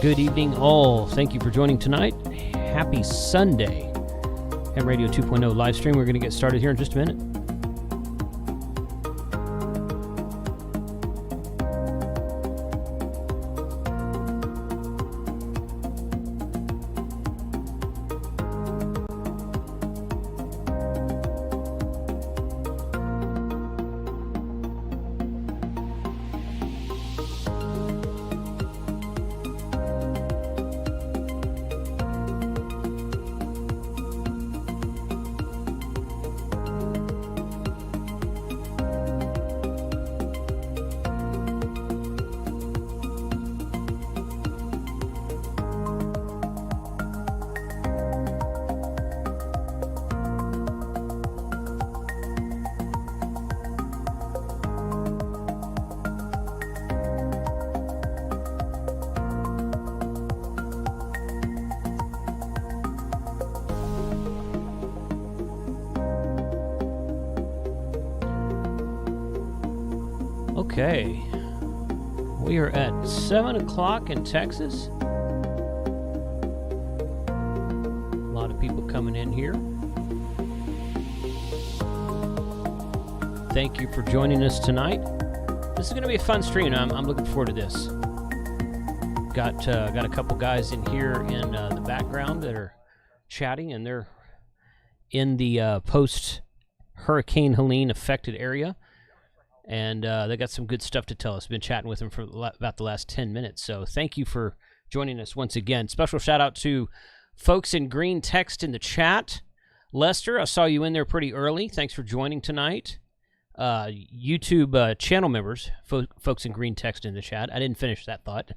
Good evening, all. Thank you for joining tonight. Happy Sunday. Ham Radio 2.0 live stream. We're going to get started here in just a minute. Okay, we are at 7 o'clock in Texas. A lot of people coming in here. Thank you for joining us tonight. This is going to be a fun stream. I'm looking forward to this. Got a couple guys in here in the background that are chatting, and they're in the post-Hurricane Helene affected area. And they got some good stuff to tell us. Been chatting with them for about the last 10 minutes. So thank you for joining us once again. Special shout out to folks in green text in the chat. Lester, I saw you in there pretty early. Thanks for joining tonight. YouTube channel members, folks in green text in the chat. I didn't finish that thought.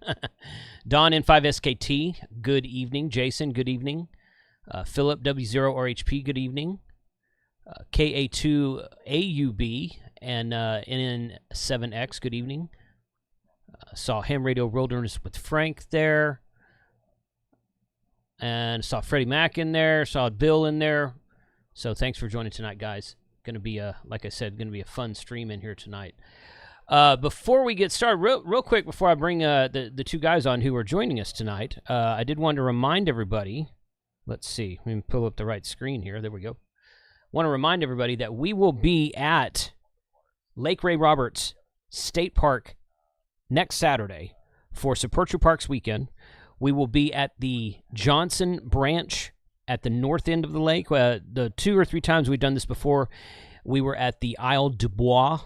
Don N5SKT, good evening. Jason, good evening. Philip W0RHP, good evening. K2AUB and NN7X, good evening. Saw Ham Radio Wilderness with Frank there. And saw Freddie Mac in there. Saw Bill in there. So thanks for joining tonight, guys. Going to be, like I said, going to be a fun stream in here tonight. Before we get started, real quick, before I bring the two guys on who are joining us tonight, I did want to remind everybody. Let's see. Let me pull up the right screen here. There we go. Want to remind everybody that we will be at Lake Ray Roberts State Park next Saturday for Support Your Parks weekend. We will be at the Johnson Branch at the north end of the lake. The 2 or 3 times we've done this before, we were at the Isle du Bois,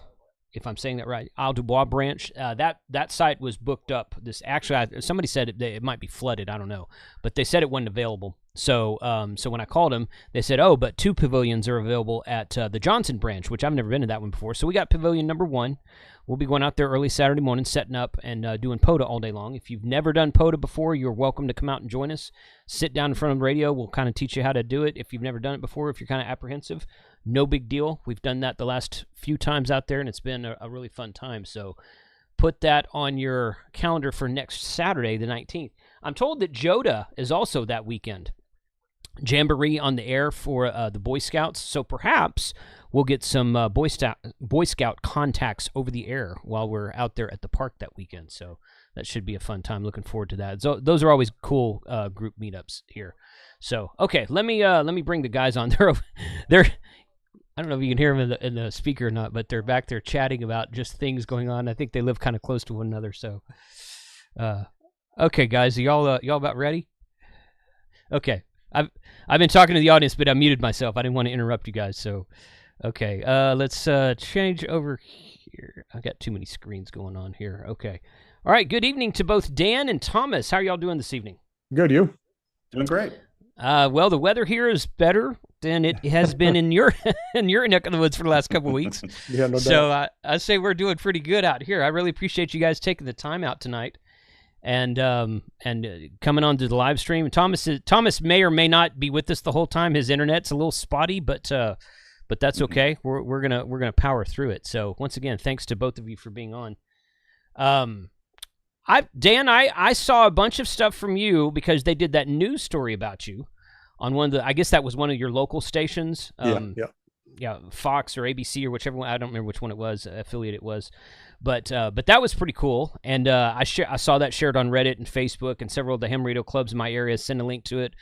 if I'm saying that right, Isle du Bois branch. That site was booked up. Somebody said it might be flooded. I don't know, but they said it wasn't available. So when I called them, they said, oh, but 2 pavilions are available at the Johnson branch, which I've never been to that one before. So we got pavilion number 1. We'll be going out there early Saturday morning, setting up and doing POTA all day long. If you've never done POTA before, you're welcome to come out and join us. Sit down in front of the radio. We'll kind of teach you how to do it. If you've never done it before, if you're kind of apprehensive, no big deal. We've done that the last few times out there, and it's been a really fun time. So put that on your calendar for next Saturday, the 19th. I'm told that Joda is also that weekend. Jamboree on the air for the Boy Scouts, so perhaps we'll get some Boy Scout contacts over the air while we're out there at the park that weekend. So that should be a fun time. Looking forward to that. So those are always cool group meetups here. So okay, let me bring the guys on. They're I don't know if you can hear them in the speaker or not, but they're back there chatting about just things going on. I think they live kind of close to one another. So okay, guys, are y'all about ready? Okay. I've been talking to the audience, but I muted myself. I didn't want to interrupt you guys. So, okay, let's change over here. I got too many screens going on here. Okay, all right. Good evening to both Dan and Thomas. How are y'all doing this evening? Good, you? Doing great. Well, the weather here is better than it has been in your neck of the woods for the last couple of weeks. Yeah, no doubt. So I say we're doing pretty good out here. I really appreciate you guys taking the time out tonight. And coming on to the live stream. Thomas may or may not be with us the whole time. His internet's a little spotty, but that's okay. We're gonna power through it. So once again, thanks to both of you for being on. Dan, I saw a bunch of stuff from you because they did that news story about you on one of the. I guess that was one of your local stations. Yeah. Fox or ABC or whichever one, I don't remember which one it was, affiliate it was, but that was pretty cool. And I saw that shared on Reddit and Facebook, and several of the ham radio clubs in my area sent a link to it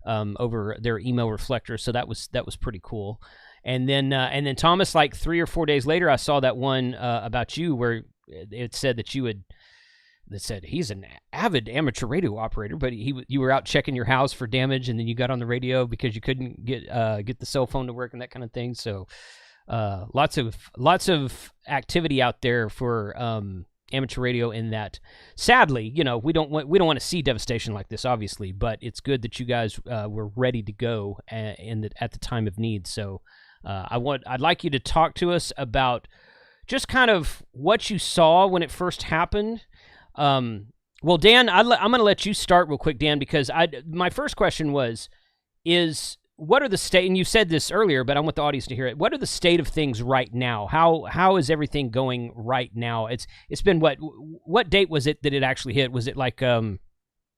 over their email reflector. So that was pretty cool. And then Thomas, like 3 or 4 days later, I saw that one about you where it said that that said he's an avid amateur radio operator, but you were out checking your house for damage, and then you got on the radio because you couldn't get the cell phone to work and that kind of thing. So lots of activity out there for amateur radio. In that, sadly, we don't want to see devastation like this, obviously, but it's good that you guys were ready to go at the time of need. So I'd like you to talk to us about just kind of what you saw when it first happened. Well, Dan, I'm going to let you start real quick, Dan, because my first question is what are the state, and you said this earlier, but I want the audience to hear it. What are the state of things right now? How is everything going right now? It's been what date was it that it actually hit? Was it like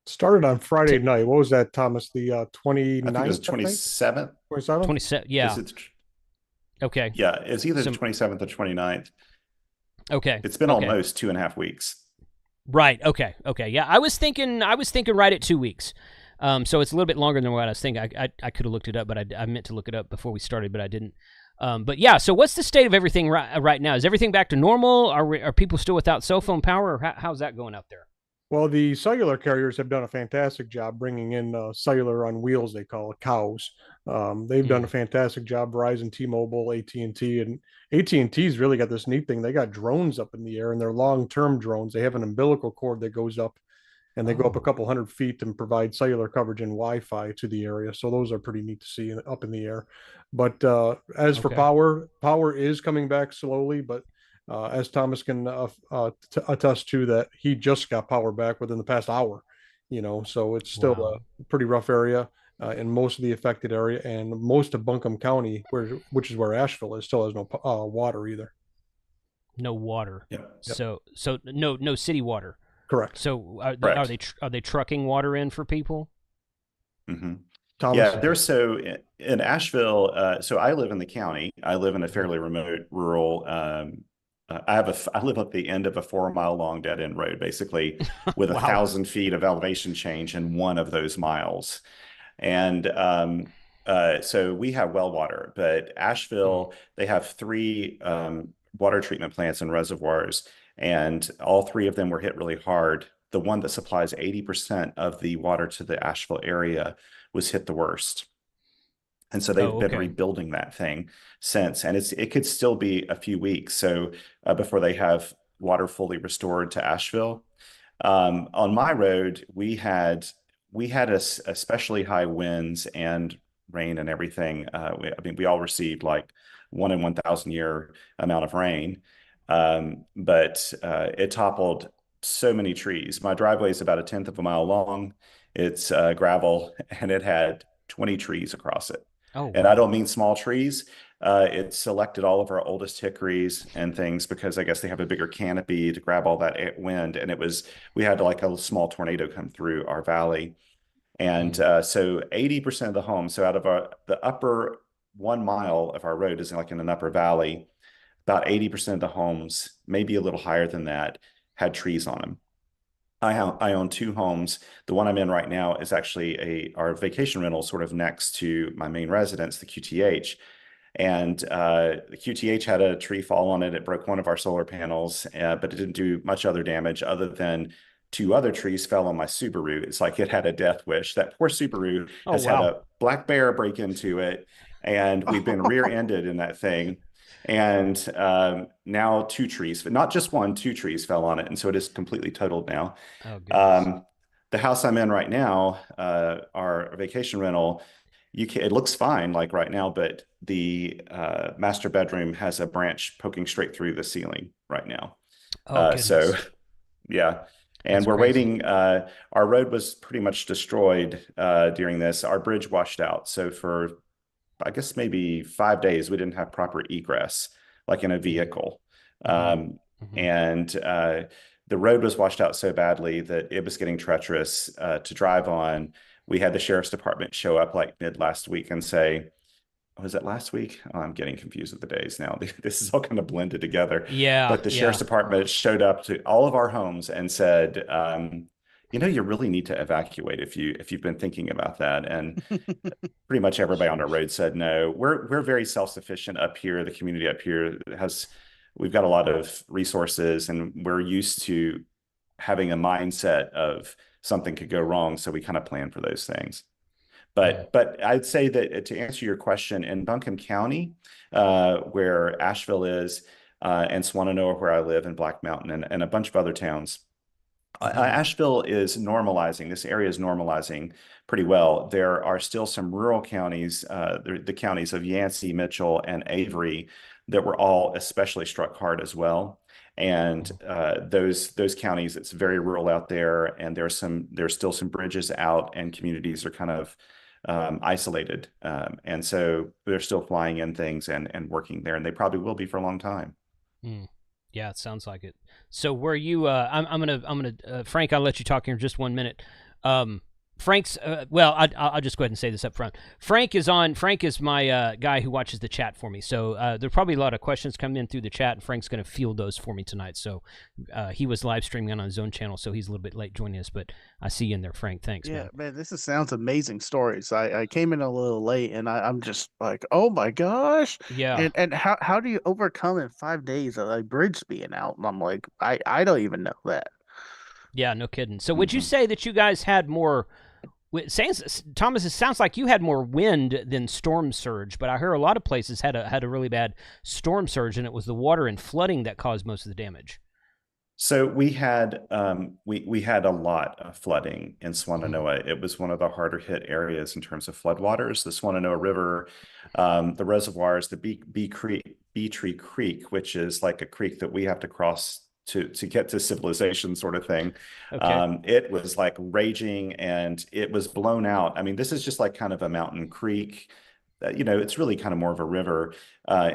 started on Friday night? What was that, Thomas? The 29th? I think it was 27th. 27th? Yeah. Okay. Yeah, it's either the 27th or 29th. Okay. It's been almost 2.5 weeks. Right. Okay. Yeah, I was thinking right at 2 weeks. So it's a little bit longer than what I was thinking. I could have looked it up, but I meant to look it up before we started, but I didn't. But yeah, so what's the state of everything right now? Is everything back to normal? Are people still without cell phone power, or how's that going out there? Well, the cellular carriers have done a fantastic job bringing in cellular on wheels, they call it, cows. They've done a fantastic job. Verizon, T-Mobile, AT&T, and AT&T's really got this neat thing. They got drones up in the air, and they're long-term drones. They have an umbilical cord that goes up, and they go up a couple hundred feet and provide cellular coverage and Wi-Fi to the area. So those are pretty neat to see up in the air. But as for power is coming back slowly, but as Thomas can attest to, that he just got power back within the past hour, so it's still a pretty rough area in most of the affected area, and most of Buncombe County, which is where Asheville is, still has no water either. No water. Yeah. So no city water. Correct. So are they trucking water in for people? Mm-hmm. Thomas? Yeah, there's so in Asheville. So I live in the county. I live in a fairly remote, rural. I live at the end of a 4-mile long dead end road, basically, with 1,000 feet of elevation change in one of those miles. And so we have well water, but Asheville, they have 3 water treatment plants and reservoirs, and all 3 of them were hit really hard. The one that supplies 80% of the water to the Asheville area was hit the worst. And so they've been rebuilding that thing since, and it could still be a few weeks before they have water fully restored to Asheville. On my road, we had especially high winds and rain and everything. We all received like 1 in 1,000 year amount of rain, but it toppled so many trees. My driveway is about 1/10 of a mile long. It's gravel, and it had 20 trees across it. Oh, wow. And I don't mean small trees. It selected all of our oldest hickories and things because I guess they have a bigger canopy to grab all that wind. And we had like a small tornado come through our valley. And so 80% of the homes, so out of the upper 1 mile of our road is like in an upper valley, about 80% of the homes, maybe a little higher than that, had trees on them. I own 2 homes. The one I'm in right now is actually our vacation rental sort of next to my main residence, the QTH. And the QTH had a tree fall on it. It broke one of our solar panels, but it didn't do much other damage other than 2 other trees fell on my Subaru. It's like it had a death wish. That poor Subaru has had a black bear break into it, and we've been rear-ended in that thing. And now 2 trees, but not just 1, 2 trees fell on it. And so it is completely totaled now. Oh, the house I'm in right now, our vacation rental, it looks fine like right now, but the master bedroom has a branch poking straight through the ceiling right now. So yeah. And That's we're crazy. waiting. Our road was pretty much destroyed during this. Our bridge washed out. So for, I guess, maybe 5 days, we didn't have proper egress, like in a vehicle. And the road was washed out so badly that it was getting treacherous to drive on. We had the sheriff's department show up like mid last week and say, was it last week? Oh, I'm getting confused with the days now. This is all kind of blended together. Yeah, But the sheriff's department showed up to all of our homes and said, you really need to evacuate if you've been thinking about that. And pretty much everybody on our road said no. We're very self-sufficient up here. The community up here we've got a lot of resources, and we're used to having a mindset of something could go wrong, so we kind of plan for those things. But I'd say that to answer your question, in Buncombe County, where Asheville is, and Swannanoa, where I live, in Black Mountain, and a bunch of other towns, Asheville is normalizing. This area is normalizing pretty well. There are still some rural counties, the counties of Yancey, Mitchell, and Avery, that were all especially struck hard as well. And those counties, it's very rural out there, and there's still some bridges out, and communities are kind of isolated, and so they're still flying in things and working there, and they probably will be for a long time. Yeah, it sounds like it. So where you I'm gonna Frank, I'll let you talk here in just 1 minute. Frank's I'll just go ahead and say this up front. Frank is my guy who watches the chat for me. So there'll probably a lot of questions coming in through the chat, and Frank's going to field those for me tonight. So he was live streaming on his own channel, so he's a little bit late joining us, but I see you in there, Frank. Thanks, man. This sounds amazing stories. I came in a little late, and I'm just like, oh my gosh. Yeah. And how do you overcome in 5 days a bridge being out? And I'm like, I don't even know that. Yeah, no kidding. So would you say that you guys had more... Thomas, it sounds like you had more wind than storm surge, but I hear a lot of places had a really bad storm surge, and it was the water and flooding that caused most of the damage. So we had we had a lot of flooding in Swannanoa. It was one of the harder hit areas in terms of floodwaters. The Swannanoa River, the reservoirs, the Bee Tree Creek, which is like a creek that we have to cross to get to civilization, sort of thing. Okay. It was like raging, and it was blown out. I mean, this is just like kind of a mountain creek. It's really kind of more of a river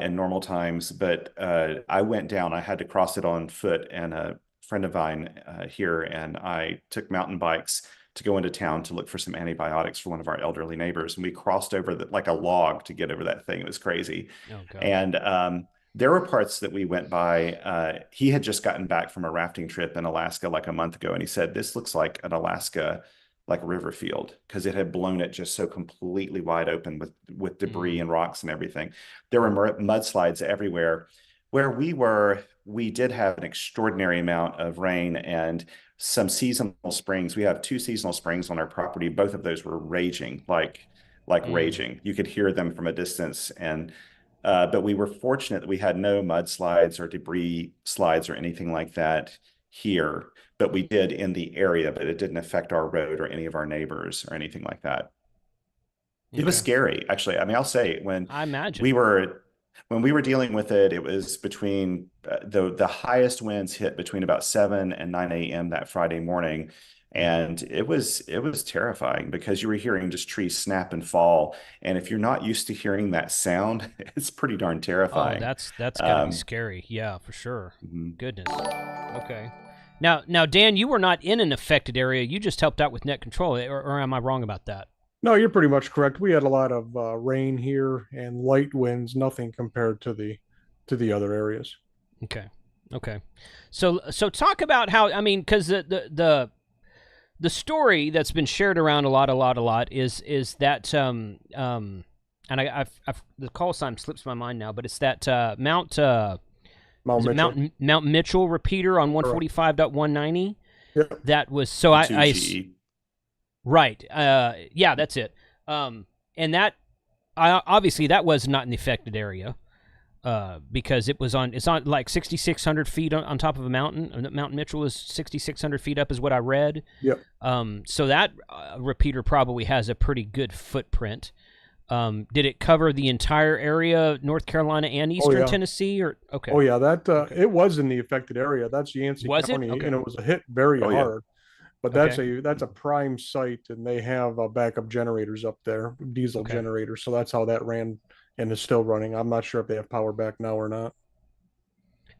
in normal times, but I went down. I had to cross it on foot, and a friend of mine here and I took mountain bikes to go into town to look for some antibiotics for one of our elderly neighbors, and we crossed over like a log to get over that thing. It was crazy. Oh, God. And there were parts that we went by. He had just gotten back from a rafting trip in Alaska like a month ago, and he said, this looks like an Alaska like river field, because it had blown it just so completely wide open with debris and rocks and everything. There were mudslides everywhere. Where we were, we did have an extraordinary amount of rain and some seasonal springs. We have 2 seasonal springs on our property. Both of those were raging, like raging. You could hear them from a distance. And but we were fortunate that we had no mudslides or debris slides or anything like that here, but we did in the area, but it didn't affect our road or any of our neighbors or anything like that. Okay. It was scary, actually. I mean, I'll say, when we were dealing with it, it was between the highest winds hit between about 7 and 9 a.m. that Friday morning. And it was terrifying, because you were hearing just trees snap and fall. And if you're not used to hearing that sound, it's pretty darn terrifying. Oh, that's gotta be scary. Yeah, for sure. Goodness. Okay. Now, Dan, you were not in an affected area. You just helped out with net control, or am I wrong about that? No, you're pretty much correct. We had a lot of rain here and light winds, nothing compared to the other areas. Okay. So talk about how, I mean, because the story that's been shared around a lot is that and the call sign slips my mind now, but it's that Mount Mitchell repeater on 145.190. Yep. That was so right. Yeah, that's it. And that obviously that was not an affected area. Because it's on like 6,600 feet on top of a mountain. Mount Mitchell is 6,600 feet up, is what I read. Yep. So that repeater probably has a pretty good footprint. Did it cover the entire area, North Carolina and Eastern Tennessee? Or okay. Oh yeah, that it was in the affected area. That's Yancey County, and it was hit very hard. But that's a prime site, and they have backup generators up there, diesel generators. So that's how that ran. And is still running. I'm not sure if they have power back now or not.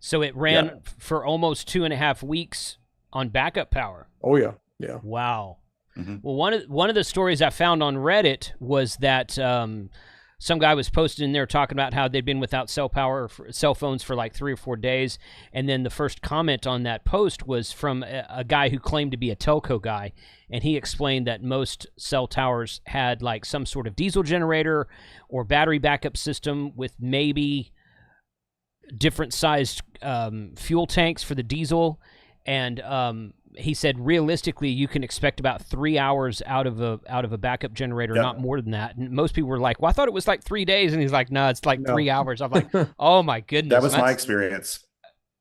So it ran for almost 2.5 weeks on backup power. Oh yeah. Wow. Well, one of the stories I found on Reddit was that some guy was posted in there talking about how they'd been without cell phones for like 3 or 4 days, and then the first comment on that post was from a guy who claimed to be a telco guy, and he explained that most cell towers had like some sort of diesel generator or battery backup system with maybe different sized fuel tanks for the diesel, and he said realistically you can expect about 3 hours out of a backup generator, not more than that. And most people were like, well, I thought it was like 3 days, and he's like, no, it's like 3 hours. I'm like, oh my goodness. That was my experience.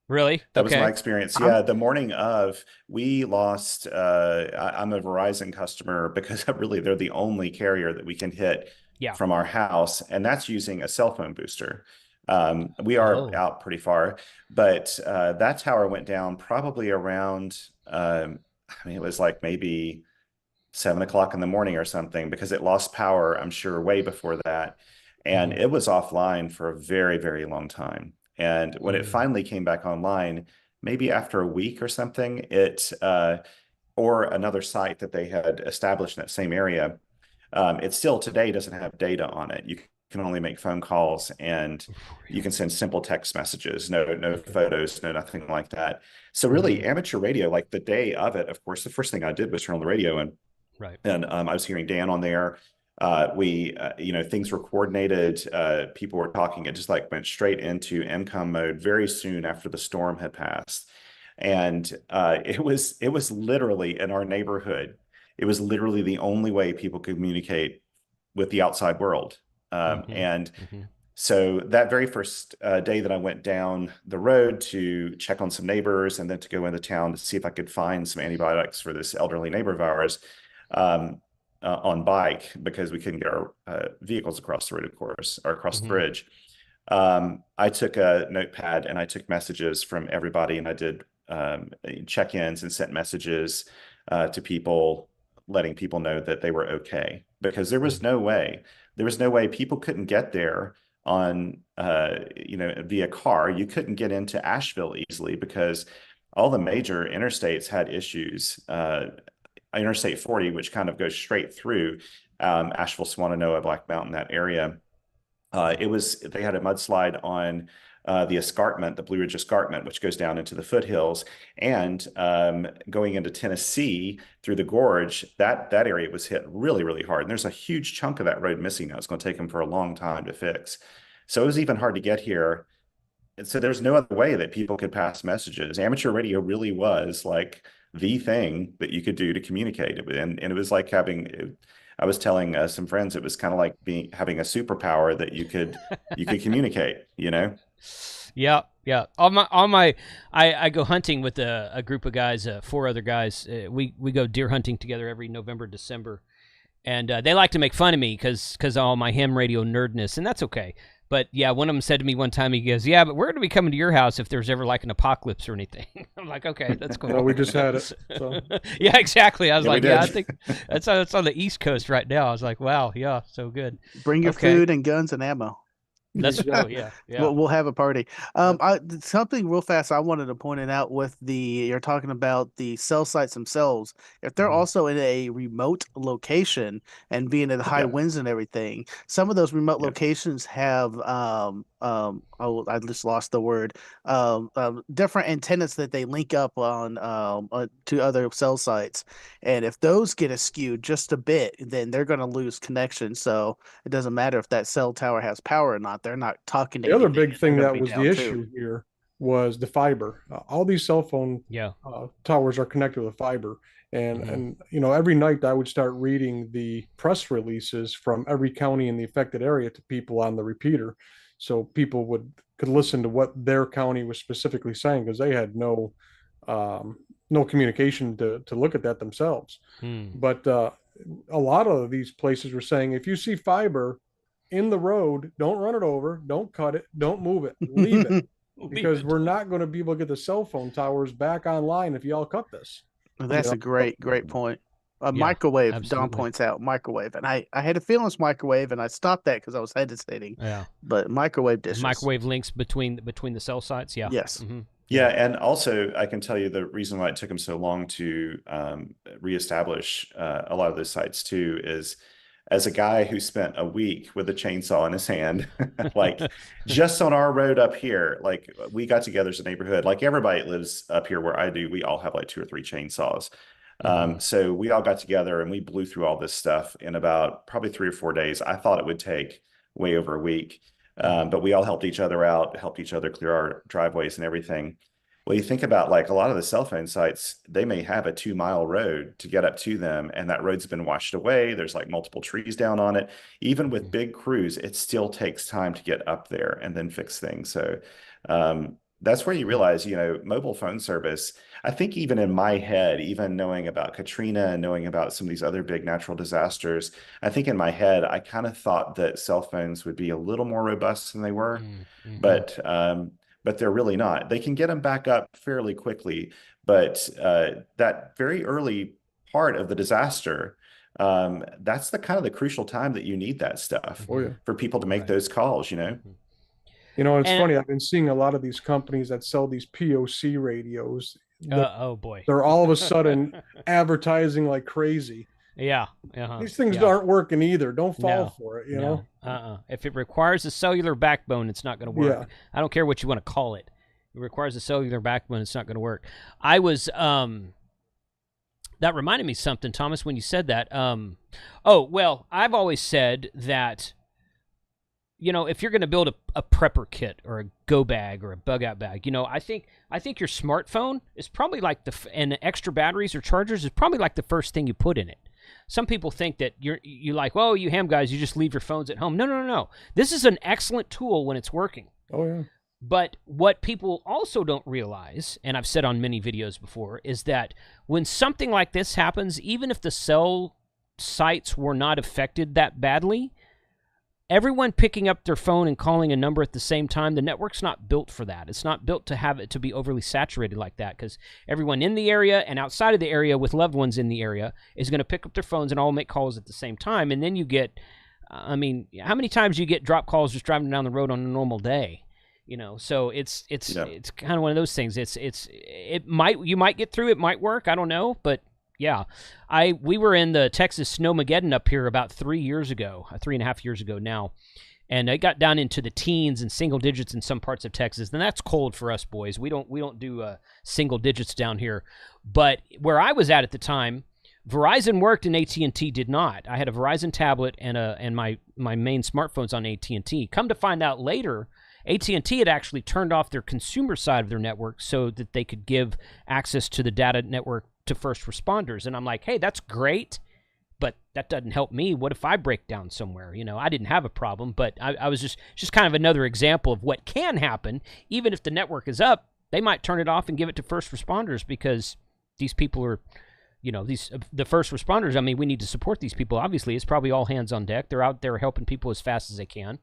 Really? That was my experience. Yeah, the morning of, we lost, I'm a Verizon customer because really they're the only carrier that we can hit from our house, and that's using a cell phone booster. We are out pretty far, but that tower went down probably around, I mean, it was like maybe 7 o'clock in the morning or something, because it lost power, I'm sure, way before that. And it was offline for a very, very long time. And when it finally came back online, maybe after a week or something, or another site that they had established in that same area, it still today doesn't have data on it. You can only make phone calls, and you can send simple text messages, no photos, no nothing like that. So really amateur radio, like the day of it, of course, the first thing I did was turn on the radio, and I was hearing Dan on there. Things were coordinated. People were talking. It just like went straight into MCOM mode very soon after the storm had passed. And it was literally in our neighborhood. It was literally the only way people could communicate with the outside world. So that very first day that I went down the road to check on some neighbors and then to go into town to see if I could find some antibiotics for this elderly neighbor of ours, on bike, because we couldn't get our vehicles across the road, of course, or across the bridge. I took a notepad and I took messages from everybody, and I did check-ins and sent messages to people, letting people know that they were okay, because there was no way people couldn't get there on via car. You couldn't get into Asheville easily because all the major interstates had issues. Interstate 40, which kind of goes straight through Asheville, Swannanoa, Black Mountain, that area. They had a mudslide on the escarpment, the Blue Ridge Escarpment, which goes down into the foothills, and going into Tennessee through the gorge, that area was hit really, really hard. And there's a huge chunk of that road missing now. It's going to take them for a long time to fix. So it was even hard to get here. And so there's no other way that people could pass messages. Amateur radio really was like the thing that you could do to communicate. And it was like I was telling some friends, it was kind of like having a superpower that you could communicate, Yeah. I go hunting with a group of guys, 4 other guys. We go deer hunting together every November, December, and they like to make fun of me because of all my ham radio nerdness, and that's okay. But yeah, one of them said to me one time, he goes, "Yeah, but we're going to be coming to your house if there's ever like an apocalypse or anything." I'm like, "Okay, that's cool." Well, we just had it. So. Yeah, exactly. I was like, "Yeah, I think that's on the East Coast right now." I was like, "Wow, yeah, so good." Bring your food and guns and ammo. That's yeah. We'll have a party. Something real fast I wanted to point it out with you're talking about the cell sites themselves. If they're also in a remote location and being at high winds and everything, some of those remote locations have I just lost the word. Different antennas that they link up on to other cell sites, and if those get askew just a bit, then they're going to lose connection. So it doesn't matter if that cell tower has power or not. They're not talking to the other big thing that was the issue here was the fiber. All these cell phone towers are connected with fiber. And every night I would start reading the press releases from every county in the affected area to people on the repeater, so people could listen to what their county was specifically saying, because they had no communication to look at that themselves. But a lot of these places were saying, if you see fiber in the road, don't run it over, don't cut it, don't move it, leave it, because we're not going to be able to get the cell phone towers back online if y'all cut this. Well, that's a great point. Microwave, absolutely. Don points out microwave, and I had a feeling it's microwave, and I stopped that because I was hesitating. Yeah, but microwave dishes, microwave links between the cell sites. Yeah. Yes. Yeah, and also I can tell you the reason why it took them so long to reestablish a lot of those sites too is as a guy who spent a week with a chainsaw in his hand, like just on our road up here, like we got together as a neighborhood, like everybody that lives up here where I do, we all have like 2 or 3 chainsaws. So we all got together and we blew through all this stuff in about probably 3 or 4 days. I thought it would take way over a week. But we all helped each other out, helped each other clear our driveways and everything. Well, you think about like a lot of the cell phone sites, they may have a 2-mile road to get up to them, and that road's been washed away. There's like multiple trees down on it. Even with big crews, it still takes time to get up there and then fix things. So that's where you realize, mobile phone service, I think even in my head, even knowing about Katrina and knowing about some of these other big natural disasters, I think in my head, I kind of thought that cell phones would be a little more robust than they were, but they're really not. They can get them back up fairly quickly, but that very early part of the disaster, that's the kind of the crucial time that you need that stuff for people to make those calls, It's funny. I've been seeing a lot of these companies that sell these POC radios. Oh boy, they're all of a sudden advertising like crazy. Yeah. These things aren't working either. Don't fall for it, you know? If it requires a cellular backbone, it's not going to work. I don't care what you want to call it. It requires a cellular backbone, it's not going to work. I was, that reminded me something, Thomas, when you said that. Well, I've always said that, if you're going to build a prepper kit or a go bag or a bug out bag, I think your smartphone is probably like and extra batteries or chargers is probably like the first thing you put in it. Some people think that you like, well, you ham guys, you just leave your phones at home. No. This is an excellent tool when it's working. Oh, yeah. But what people also don't realize, and I've said on many videos before, is that when something like this happens, even if the cell sites were not affected that badly, everyone picking up their phone and calling a number at the same time, the network's not built for that. It's not built to have it to be overly saturated like that, because everyone in the area and outside of the area with loved ones in the area is going to pick up their phones and all make calls at the same time. And then you get, how many times you get drop calls just driving down the road on a normal day? So it's kind of one of those things. You might get through, it might work, I don't know, but yeah, we were in the Texas Snowmageddon up here about 3.5 years ago now, and it got down into the teens and single digits in some parts of Texas. And that's cold for us boys. We don't do single digits down here. But where I was at the time, Verizon worked and AT&T did not. I had a Verizon tablet and my main smartphone's on AT&T. Come to find out later, AT&T had actually turned off their consumer side of their network so that they could give access to the data network to first responders. And I'm like, hey, that's great, but that doesn't help me. What if I break down somewhere? I didn't have a problem, but I was just kind of another example of what can happen. Even if the network is up, they might turn it off and give it to first responders, because these people are, the first responders, we need to support these people. Obviously, it's probably all hands on deck. They're out there helping people as fast as they can.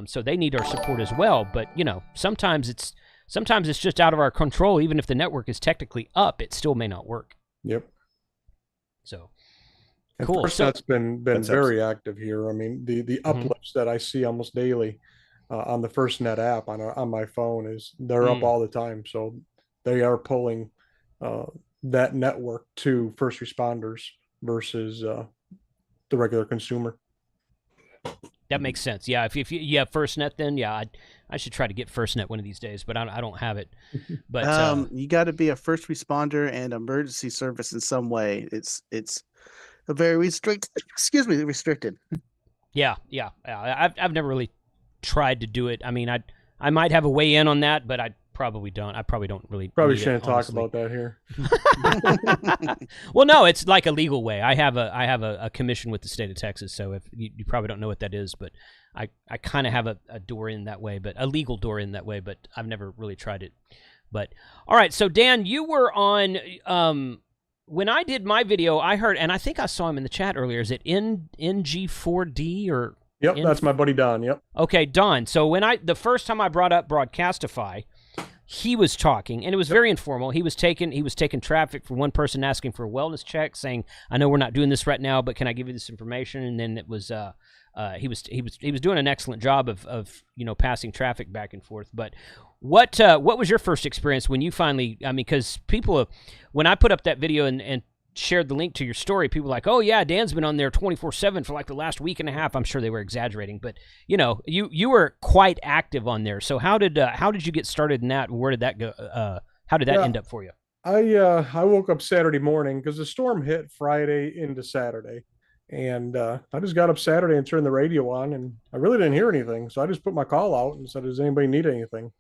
So they need our support as well. But, sometimes it's just out of our control. Even if the network is technically up, it still may not work. Yep. So, and cool. That's been very active here. The uplifts that I see almost daily on the FirstNet app on my phone they're up all the time. So they are pulling that network to first responders versus the regular consumer. That makes sense. Yeah, if you have FirstNet, then yeah, I should try to get FirstNet one of these days, but I don't have it. But you got to be a first responder and emergency service in some way. It's a very restricted. Yeah. I've never really tried to do it. I might have a way in on that, but I probably don't. I probably don't really. Probably shouldn't talk about that here. Well, no, it's like a legal way. I have a commission with the state of Texas, so if you probably don't know what that is, but I kind of have a door in that way, but a legal door in that way, but I've never really tried it. But all right, so Dan, you were on when I did my video, I heard, and I think I saw him in the chat earlier. Is it NG4D or? Yep, that's my buddy Don. Yep. Okay, Don. So the first time I brought up Broadcastify, he was talking, and it was very informal. He was taking traffic for one person asking for a wellness check, saying, "I know we're not doing this right now, but can I give you this information?" And then it was he was doing an excellent job of passing traffic back and forth. But what was your first experience when you finally? Because people, when I put up that video and shared the link to your story, people were like, oh yeah, Dan's been on there 24/7 for like the last week and a half. I'm sure they were exaggerating, but you know, you were quite active on there. So how did you get started in that? Where did that go? How did that end up for you? I woke up Saturday morning because the storm hit Friday into Saturday, and I just got up Saturday and turned the radio on, and I really didn't hear anything. So I just put my call out and said, "Does anybody need anything?"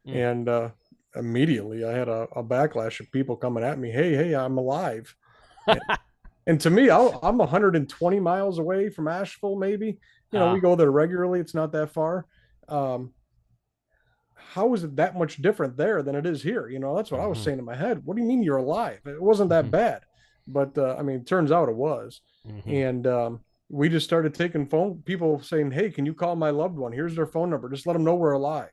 And immediately I had a backlash of people coming at me. Hey, I'm alive. And to me, I'm 120 miles away from Asheville. Maybe, you know, we go there regularly. It's not that far. How is it that much different there than it is here? You know, that's what I was saying in my head. What do you mean you're alive? It wasn't that bad, but I mean, it turns out it was. And we just started taking people saying, "Hey, can you call my loved one? Here's their phone number. Just let them know we're alive."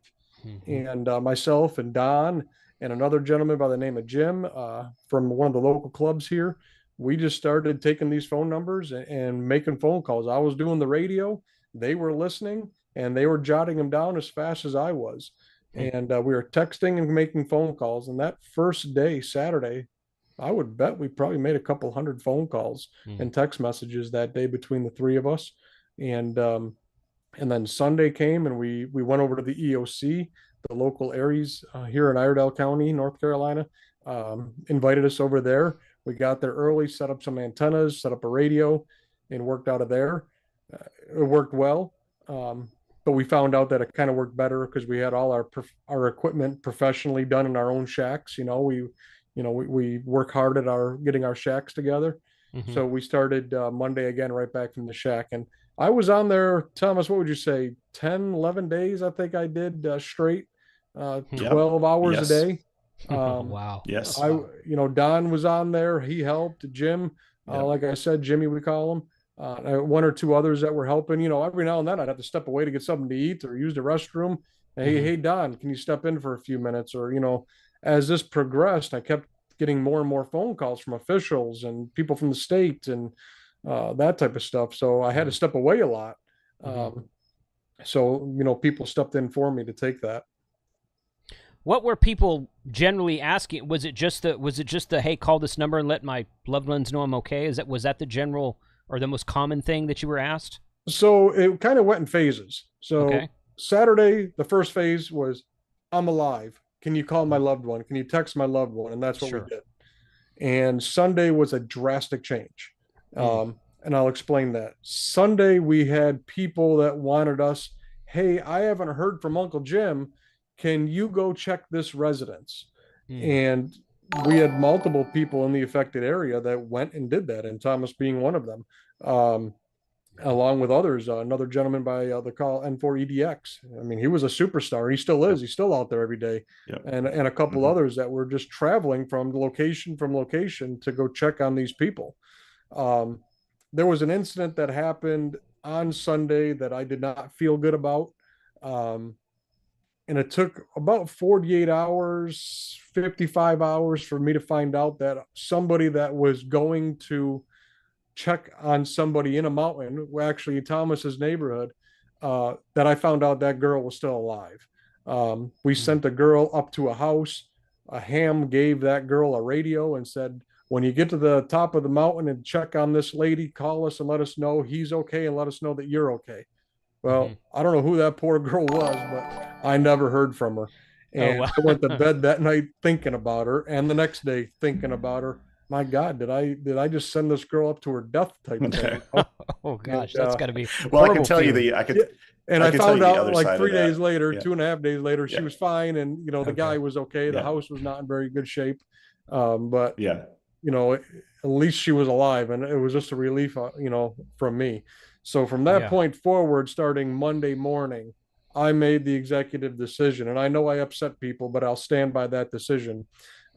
And myself and Don and another gentleman by the name of Jim from one of the local clubs here, we just started taking these phone numbers and making phone calls. I was doing the radio, they were listening, and they were jotting them down as fast as I was. And we were texting and making phone calls. And that first day, Saturday, I would bet we probably made a couple hundred phone calls and text messages that day between the three of us. And then Sunday came and we went over to the EOC, the local areas here in Iredell County, North Carolina, invited us over there. We got there early, set up some antennas, set up a radio, and worked out of there. It worked well. But we found out that it kind of worked better because we had all our equipment professionally done in our own shacks. You know, we work hard at getting our shacks together. So we started Monday again, right back from the shack. And I was on there, Thomas, what would you say, 10, 11 days, I think I did straight, 12 hours a day. Wow. Yes. Don was on there. He helped. Jim, like I said, Jimmy, we call him. One or two others that were helping. You know, every now and then I'd have to step away to get something to eat or use the restroom. Hey, Don, can you step in for a few minutes? Or, you know, as this progressed, I kept getting more and more phone calls from officials and people from the state and that type of stuff. So I had to step away a lot. So, you know, people stepped in for me to take that. What were people generally asking? Was it just the hey, call this number and let my loved ones know I'm okay? Was that the general or the most common thing that you were asked? So it kind of went in phases. So Saturday, the first phase was, I'm alive. Can you call my loved one? Can you text my loved one? And that's what we did. And Sunday was a drastic change. And I'll explain that. Sunday, we had people that wanted us, hey, I haven't heard from Uncle Jim. Can you go check this residence? And we had multiple people in the affected area that went and did that, and Thomas being one of them, along with others. Another gentleman by the call N4EDX. I mean, he was a superstar. He still is. He's still out there every day. And a couple others that were just traveling from location to go check on these people. There was an incident that happened on Sunday that I did not feel good about. And it took about 48 hours, 55 hours for me to find out that somebody that was going to check on somebody in a mountain, actually Thomas's neighborhood, that I found out that girl was still alive. We sent a girl up to a house. A ham gave that girl a radio and said, when you get to the top of the mountain and check on this lady, call us and let us know he's okay and let us know that you're okay. Well, I don't know who that poor girl was, but I never heard from her. And I went to bed that night thinking about her, and the next day thinking about her. My God, did I just send this girl up to her death type of thing? Oh gosh, that's got to be. Well, I can tell you I found out like 3 days later, 2.5 days later, she was fine, and you know the guy was okay. The house was not in very good shape, but you know, at least she was alive, and it was just a relief, you know, from me. So from that point forward, starting Monday morning, I made the executive decision, and I know I upset people, but I'll stand by that decision.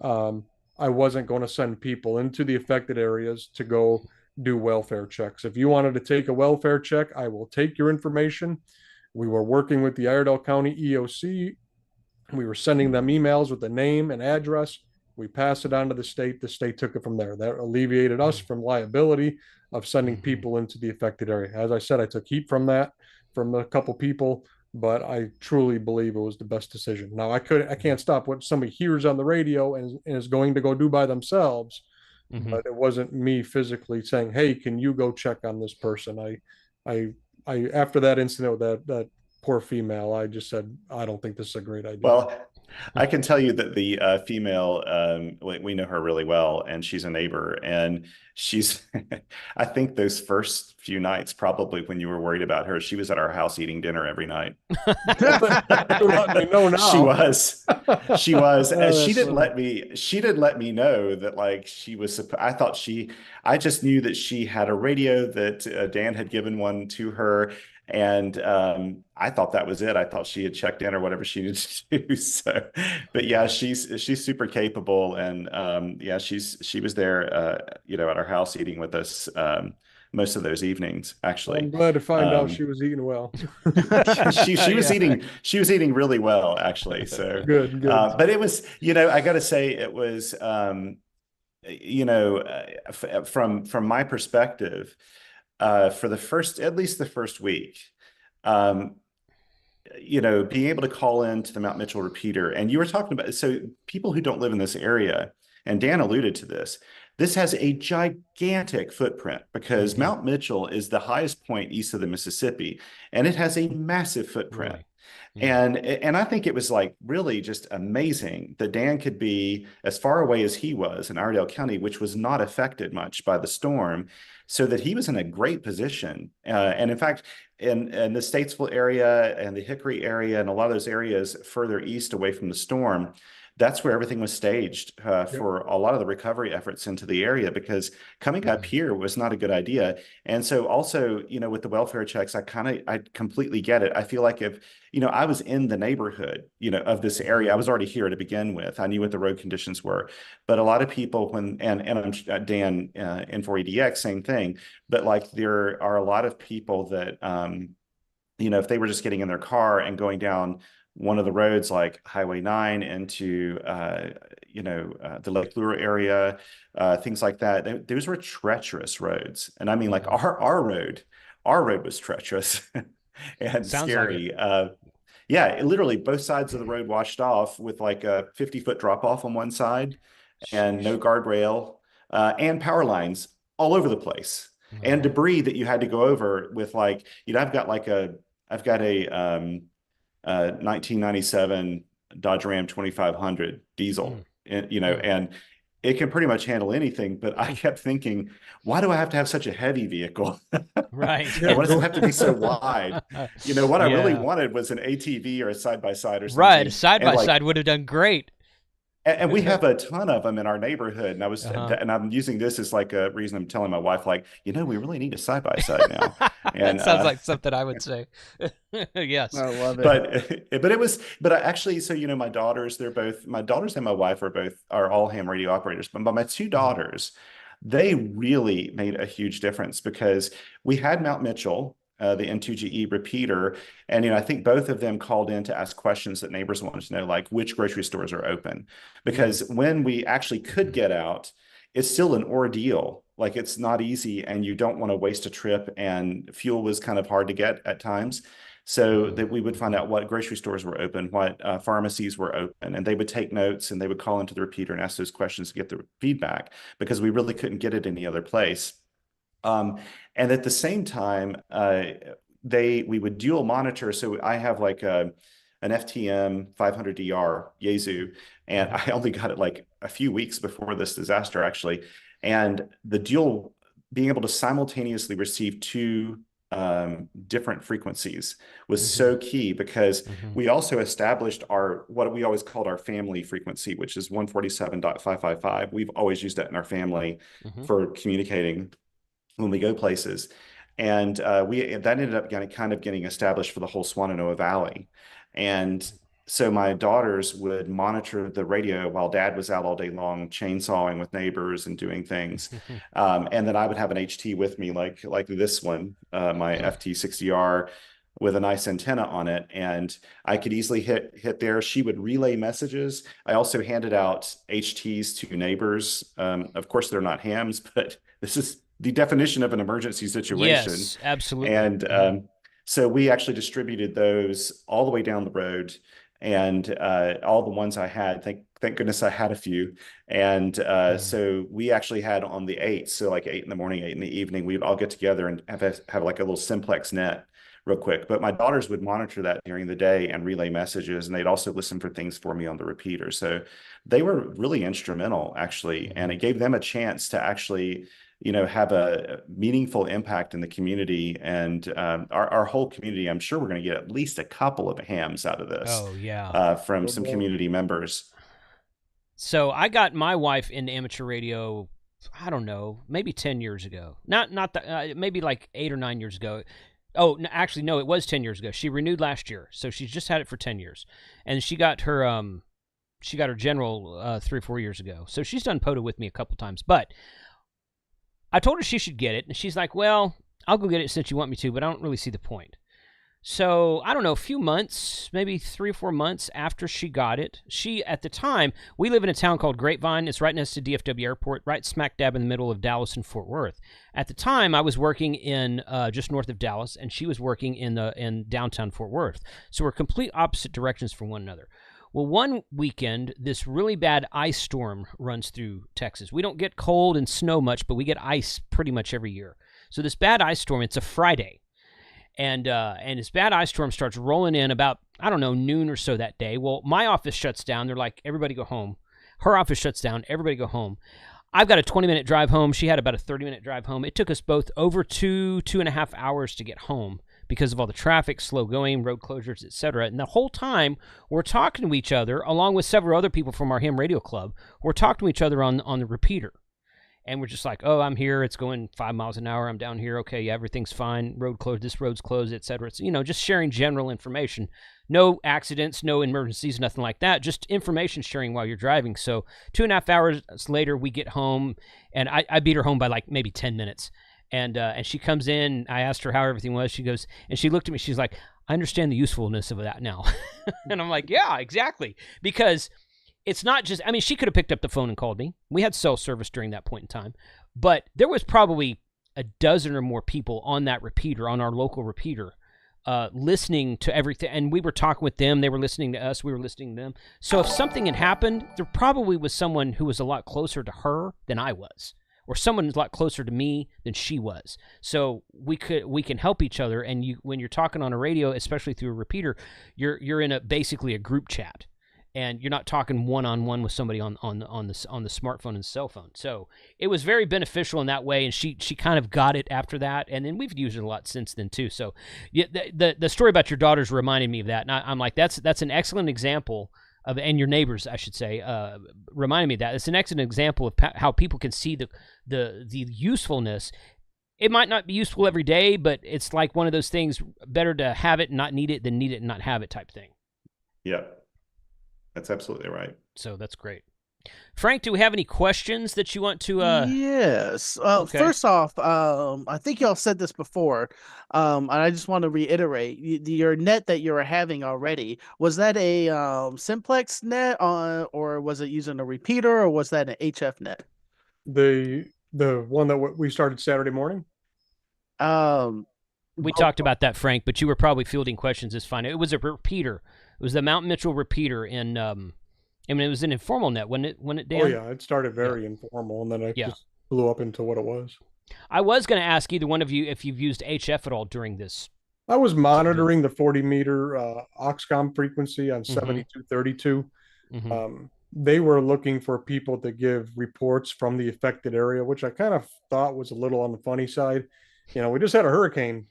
I wasn't going to send people into the affected areas to go do welfare checks. If you wanted to take a welfare check, I will take your information. We were working with the Iredell County EOC. We were sending them emails with the name and address. We passed it on to the state. The state took it from there. That alleviated us from liability of sending people into the affected area. As I said, I took heat from that, from a couple people, but I truly believe it was the best decision. Now I can't stop what somebody hears on the radio and is going to go do by themselves. but it wasn't me physically saying, "Hey, can you go check on this person?" I after that incident with that poor female, I just said, "I don't think this is a great idea." Well, I can tell you that the female, we know her really well, and she's a neighbor. And she's, I think those first few nights, probably when you were worried about her, she was at our house eating dinner every night. Let me know now. She was. And Oh, she didn't funny. let me know that like she was, I just knew that she had a radio that Dan had given one to her. And I thought that was it. I thought she had checked in or whatever she needed to do. So, but yeah, she's super capable, and yeah, she was there, at our house eating with us most of those evenings. Actually, I'm glad to find out she was eating well. she was eating really well, actually. So good. But it was, I got to say, it was, from my perspective. For at least the first week, being able to call into the Mount Mitchell repeater. And you were talking about, so people who don't live in this area, and Dan alluded to this has a gigantic footprint because Mount Mitchell is the highest point east of the Mississippi, and it has a massive footprint. Really? Yeah. And I think it was like really just amazing that Dan could be as far away as he was in Iredell County, which was not affected much by the storm, so that he was in a great position. And in fact, in the Statesville area and the Hickory area and a lot of those areas further east away from the storm, that's where everything was staged for a lot of the recovery efforts into the area, because coming up here was not a good idea. And so also, with the welfare checks, I completely get it. I feel like if, I was in the neighborhood, of this area, I was already here to begin with. I knew what the road conditions were, but a lot of people and I'm Dan, N4EDX, same thing. But like, there are a lot of people that, if they were just getting in their car and going down one of the roads like Highway 9 into, the Lake Lure area, things like that. Those were treacherous roads. And I mean, like our road was treacherous and Sounds scary. like Yeah, literally both sides of the road washed off with like a 50-foot drop off on one side and no guardrail, and power lines all over the place, and debris that you had to go over with, like, I've got a 1997 Dodge Ram 2500 diesel, and it can pretty much handle anything. But I kept thinking, why do I have to have such a heavy vehicle? Right. Why does it have to be so wide? What I really wanted was an ATV or a side-by-side or something. Right, a side-by-side would have done great. And we have a ton of them in our neighborhood. And and I'm using this as like a reason I'm telling my wife, like, we really need a side-by-side now. And that sounds like something I would say. Yes. I love it. But actually, so, my daughters and my wife are all ham radio operators. But my two daughters, they really made a huge difference, because we had Mount Mitchell, the N2GE repeater. And, I think both of them called in to ask questions that neighbors wanted to know, like which grocery stores are open, because when we actually could get out, it's still an ordeal. Like, it's not easy, and you don't want to waste a trip, and fuel was kind of hard to get at times. So that we would find out what grocery stores were open, what pharmacies were open, and they would take notes, and they would call into the repeater and ask those questions to get the feedback, because we really couldn't get it any other place. And at the same time, we would dual monitor. So I have like an FTM 500DR Yaesu, and I only got it like a few weeks before this disaster, actually. And the dual, being able to simultaneously receive two different frequencies was so key, because we also established what we always called our family frequency, which is 147.555. We've always used that in our family for communicating when we go places. And that ended up getting established for the whole Swannanoa Valley. And so my daughters would monitor the radio while Dad was out all day long chainsawing with neighbors and doing things. And then I would have an HT with me, like this one, my FT60R, with a nice antenna on it, and I could easily hit there. She would relay messages. I also handed out HTs to neighbors. Of course, they're not hams, but this is the definition of an emergency situation. Yes, absolutely. And so we actually distributed those all the way down the road. and all the ones I had, thank goodness I had a few. And so we actually had on the 8th, so like 8 in the morning, 8 in the evening, we'd all get together and have like a little Simplex net real quick. But my daughters would monitor that during the day and relay messages, and they'd also listen for things for me on the repeater. So they were really instrumental, actually, and it gave them a chance to actually, you know, have a meaningful impact in the community. And our whole community, I'm sure we're going to get at least a couple of hams out of this. Oh, yeah. From some community members. So I got my wife into amateur radio, I don't know, maybe 10 years ago. Not maybe like 8 or 9 years ago. Oh, no, actually, no, it was 10 years ago. She renewed last year, so she's just had it for 10 years. And she got her general 3 or 4 years ago. So she's done POTA with me a couple times. But I told her she should get it, and she's like, well, I'll go get it since you want me to, but I don't really see the point. So, I don't know, a few months, maybe 3 or 4 months after she got it, at the time, we live in a town called Grapevine. It's right next to DFW Airport, right smack dab in the middle of Dallas and Fort Worth. At the time, I was working in just north of Dallas, and she was working in downtown Fort Worth. So we're complete opposite directions from one another. Well, one weekend, this really bad ice storm runs through Texas. We don't get cold and snow much, but we get ice pretty much every year. So this bad ice storm, it's a Friday. And this bad ice storm starts rolling in about, I don't know, noon or so that day. Well, my office shuts down. They're like, everybody go home. Her office shuts down. Everybody go home. I've got a 20-minute drive home. She had about a 30-minute drive home. It took us both over 2.5 hours to get home because of all the traffic, slow going, road closures, etc. And the whole time, we're talking to each other, along with several other people from our ham radio club. We're talking to each other on the repeater. And we're just like, oh, I'm here. It's going 5 miles an hour. I'm down here. Okay, yeah, everything's fine. Road closed. This road's closed, etc. It's, you know, just sharing general information. No accidents, no emergencies, nothing like that. Just information sharing while you're driving. So 2.5 hours later, we get home, and I beat her home by like maybe 10 minutes. And she comes in. I asked her how everything was. She goes, and she looked at me. She's like, I understand the usefulness of that now. And I'm like, yeah, exactly. Because it's not just, I mean, she could have picked up the phone and called me. We had cell service during that point in time. But there was probably a dozen or more people on that repeater, on our local repeater, listening to everything. And we were talking with them. They were listening to us. We were listening to them. So if something had happened, there probably was someone who was a lot closer to her than I was, or someone a lot closer to me than she was. So we can help each other. And when you're talking on a radio, especially through a repeater, you're in basically a group chat. And you're not talking one-on-one with somebody on the smartphone and cell phone. So it was very beneficial in that way, and she kind of got it after that, and then we've used it a lot since then too. So yeah, the story about your daughters reminded me of that, and I'm like, that's an excellent example of, and your neighbors, I should say, reminded me of that. It's an excellent example of how people can see the usefulness. It might not be useful every day, but it's like one of those things, better to have it and not need it than need it and not have it type thing. Yeah. That's absolutely right. So that's great. Frank, do we have any questions that you want to? Yes. Okay. First off, I think y'all said this before, and I just want to reiterate: your net that you were having already, was that a Simplex net or was it using a repeater, or was that an HF net? The one that we started Saturday morning. We talked about that, Frank, but you were probably fielding questions. It's fine. It was a repeater. It was the Mount Mitchell repeater in. I mean, it was an informal net, wasn't it, Dan? Oh yeah, it started very informal, and then it just blew up into what it was. I was going to ask either one of you if you've used HF at all during this. I was monitoring the 40-meter AUXCOM frequency on 7232. Mm-hmm. They were looking for people to give reports from the affected area, which I kind of thought was a little on the funny side. You know, we just had a hurricane.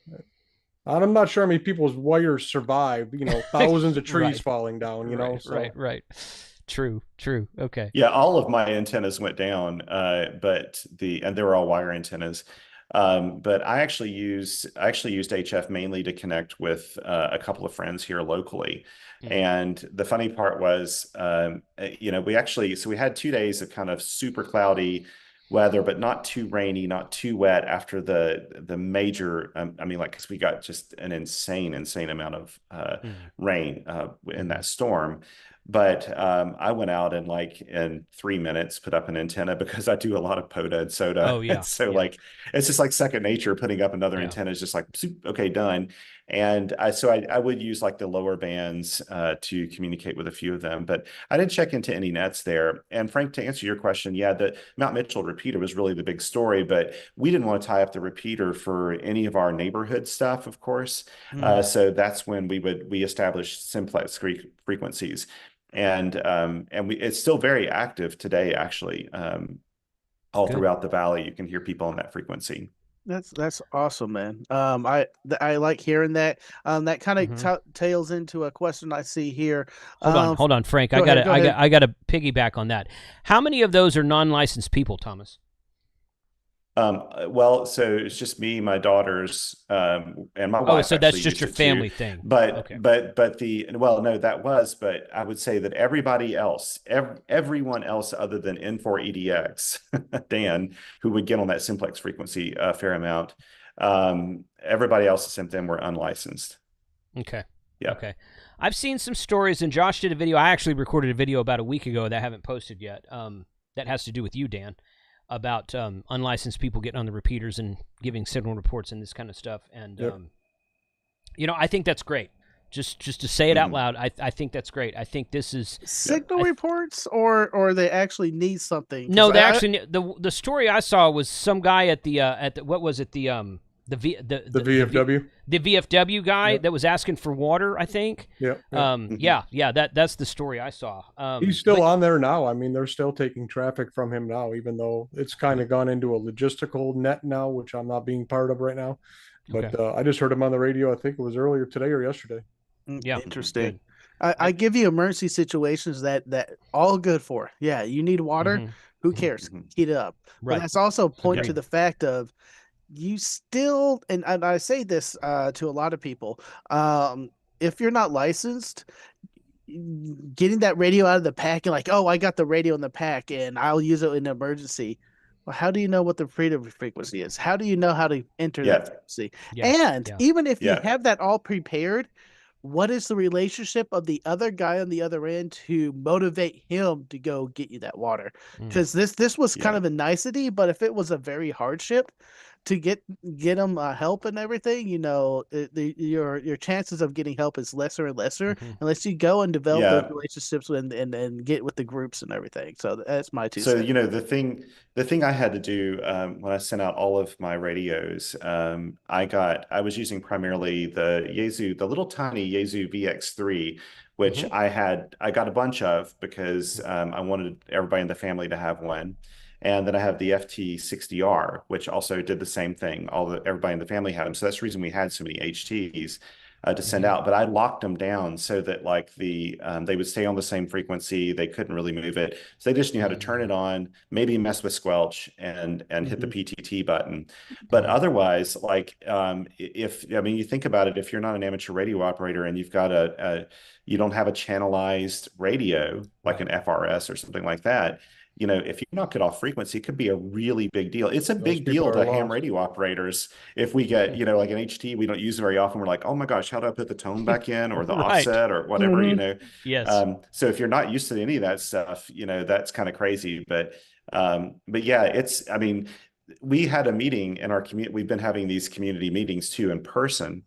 I'm not sure how many people's wires survived, you know, thousands of trees falling down, you know. So. Right. True. Okay. Yeah, all of my antennas went down, and they were all wire antennas. But I actually used HF mainly to connect with a couple of friends here locally. Mm-hmm. And the funny part was, you know, we had 2 days of kind of super cloudy weather, but not too rainy, not too wet after the major, I mean, like, because we got just an insane amount of rain in that storm. But I went out and like in 3 minutes put up an antenna because I do a lot of POTA and SOTA. Oh yeah. And so like it's just like second nature. Putting up another antenna is just like okay, done. And I would use like the lower bands to communicate with a few of them, but I didn't check into any nets there. And Frank, to answer your question, yeah, the Mount Mitchell repeater was really the big story, but we didn't want to tie up the repeater for any of our neighborhood stuff, of course. So that's when we established simplex frequencies. And it's still very active today, actually. All throughout the valley, you can hear people on that frequency. That's awesome, man. I like hearing that. That kind of tails into a question I see here. Hold on, Frank. I gotta piggyback on that. How many of those are non-licensed people, Thomas? Well, so it's just me, my daughters, and my wife. Oh, so that's just your family thing. But but I would say that everybody else, everyone else other than N4EDX, Dan, who would get on that simplex frequency a fair amount, everybody else except them were unlicensed. Okay. Yeah. Okay. I've seen some stories, and Josh did a video. I actually recorded a video about a week ago that I haven't posted yet. That has to do with you, Dan, about unlicensed people getting on the repeaters and giving signal reports and this kind of stuff. And, I think that's great. Just to say it out loud, I think that's great. I think this is... Signal reports, or they actually need something? No, they actually... The story I saw was some guy at the what was it, the VFW? The VFW guy that was asking for water, I think. Yeah. That's the story I saw. He's still on there now. I mean, they're still taking traffic from him now, even though it's kind of gone into a logistical net now, which I'm not being part of right now. But I just heard him on the radio. I think it was earlier today or yesterday. Yeah. Interesting. I give you emergency situations that all good for. Yeah, you need water. Who cares? Heat it up. Right. But that's also point to the fact of you still, and I say this to a lot of people, if you're not licensed, getting that radio out of the pack and like, oh, I got the radio in the pack and I'll use it in an emergency. Well, how do you know what the frequency is? How do you know how to enter that frequency? Even if you have that all prepared, what is the relationship of the other guy on the other end to motivate him to go get you that water? Because this was kind of a nicety, but if it was a very hardship to get them help and everything, your chances of getting help is lesser and lesser unless you go and develop those relationships and get with the groups and everything. So that's my two cents. The thing I had to do when I sent out all of my radios, I was using primarily the little tiny Yaesu VX3, which I got a bunch of because I wanted everybody in the family to have one. And then I have the FT60R, which also did the same thing. Everybody in the family had them. So that's the reason we had so many HTs to send out. But I locked them down so that they would stay on the same frequency. They couldn't really move it. So they just knew how to turn it on, maybe mess with squelch and hit the PTT button. But otherwise, you think about it, if you're not an amateur radio operator and you've got you don't have a channelized radio like an FRS or something like that, if you knock it off frequency, it could be a really big deal. It's a big deal to ham radio operators. If we get, like an HT, we don't use it very often. We're like, oh my gosh, how do I put the tone back in or the offset or whatever, Yes. So if you're not used to any of that stuff, that's kind of crazy. But yeah, we had a meeting in our community. We've been having these community meetings too in person,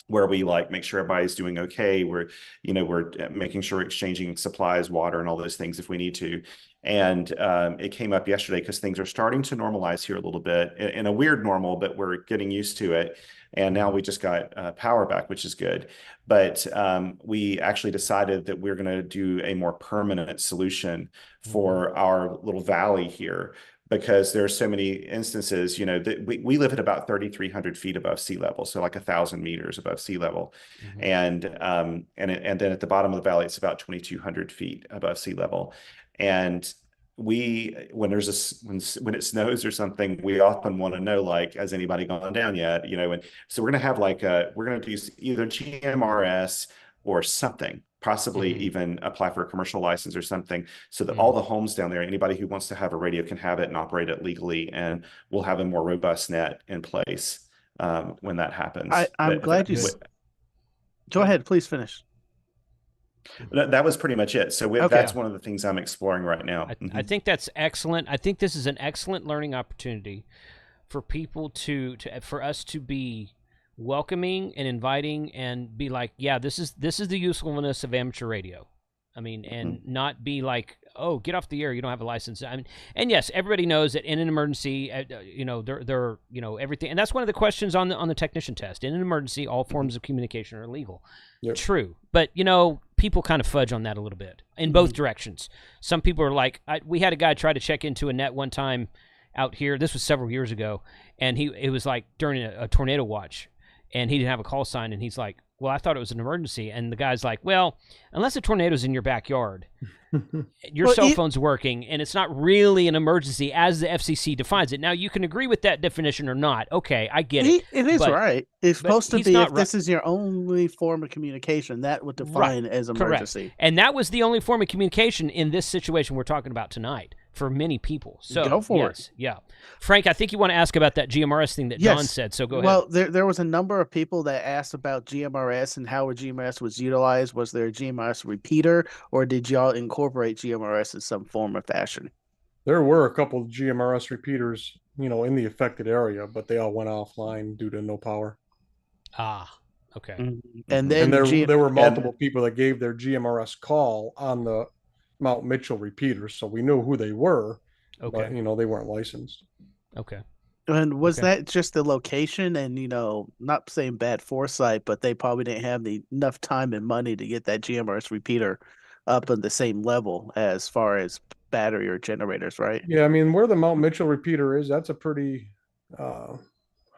where we make sure everybody's doing okay. We're making sure we're exchanging supplies, water, and all those things if we need to. And it came up yesterday because things are starting to normalize here a little bit in a weird normal, but we're getting used to it. And now we just got power back, which is good. But we actually decided that we're going to do a more permanent solution for our little valley here, because there are so many instances, that we live at about 3,300 feet above sea level, so like 1,000 meters above sea level, and then at the bottom of the valley, it's about 2,200 feet above sea level, and when it snows or something, we often want to know, has anybody gone down yet? And so we're going to have we're going to do either GMRS or something, possibly even apply for a commercial license or something, so that all the homes down there, anybody who wants to have a radio can have it and operate it legally, and we'll have a more robust net in place when that happens. I'm glad you... Go ahead, please finish. That was pretty much it. So that's one of the things I'm exploring right now. I think that's excellent. I think this is an excellent learning opportunity for people for us to be welcoming and inviting, and be like, yeah, this is the usefulness of amateur radio. I mean, and not be like, oh, get off the air, you don't have a license. I mean, and yes, everybody knows that in an emergency, they're everything, and that's one of the questions on the technician test. In an emergency, all forms of communication are illegal. Yep. True, but people kind of fudge on that a little bit in both directions. Some people are like, we had a guy try to check into a net one time out here. This was several years ago, and it was like during a tornado watch, and he didn't have a call sign, and he's like, well, I thought it was an emergency. And the guy's like, well, unless a tornado's in your backyard, your cell phone's working, and it's not really an emergency as the FCC defines it. Now, you can agree with that definition or not. Okay, I get it. It is right. It's supposed to be if this is your only form of communication, that would define as emergency. Correct. And that was the only form of communication in this situation we're talking about tonight for many people. So go for it. Yeah. Frank, I think you want to ask about that GMRS thing that John said, so go ahead. Well, there was a number of people that asked about GMRS and how a GMRS was utilized. Was there a GMRS repeater, or did y'all incorporate GMRS in some form or fashion? There were a couple of GMRS repeaters, in the affected area, but they all went offline due to no power. Ah, okay. And then there were multiple people that gave their GMRS call on the Mount Mitchell repeaters, so we knew who they were. Okay. But, they weren't licensed. Okay. And was that just the location and, not saying bad foresight, but they probably didn't have enough time and money to get that GMRS repeater up on the same level as far as battery or generators, right? Yeah, I mean, where the Mount Mitchell repeater is, that's a pretty, how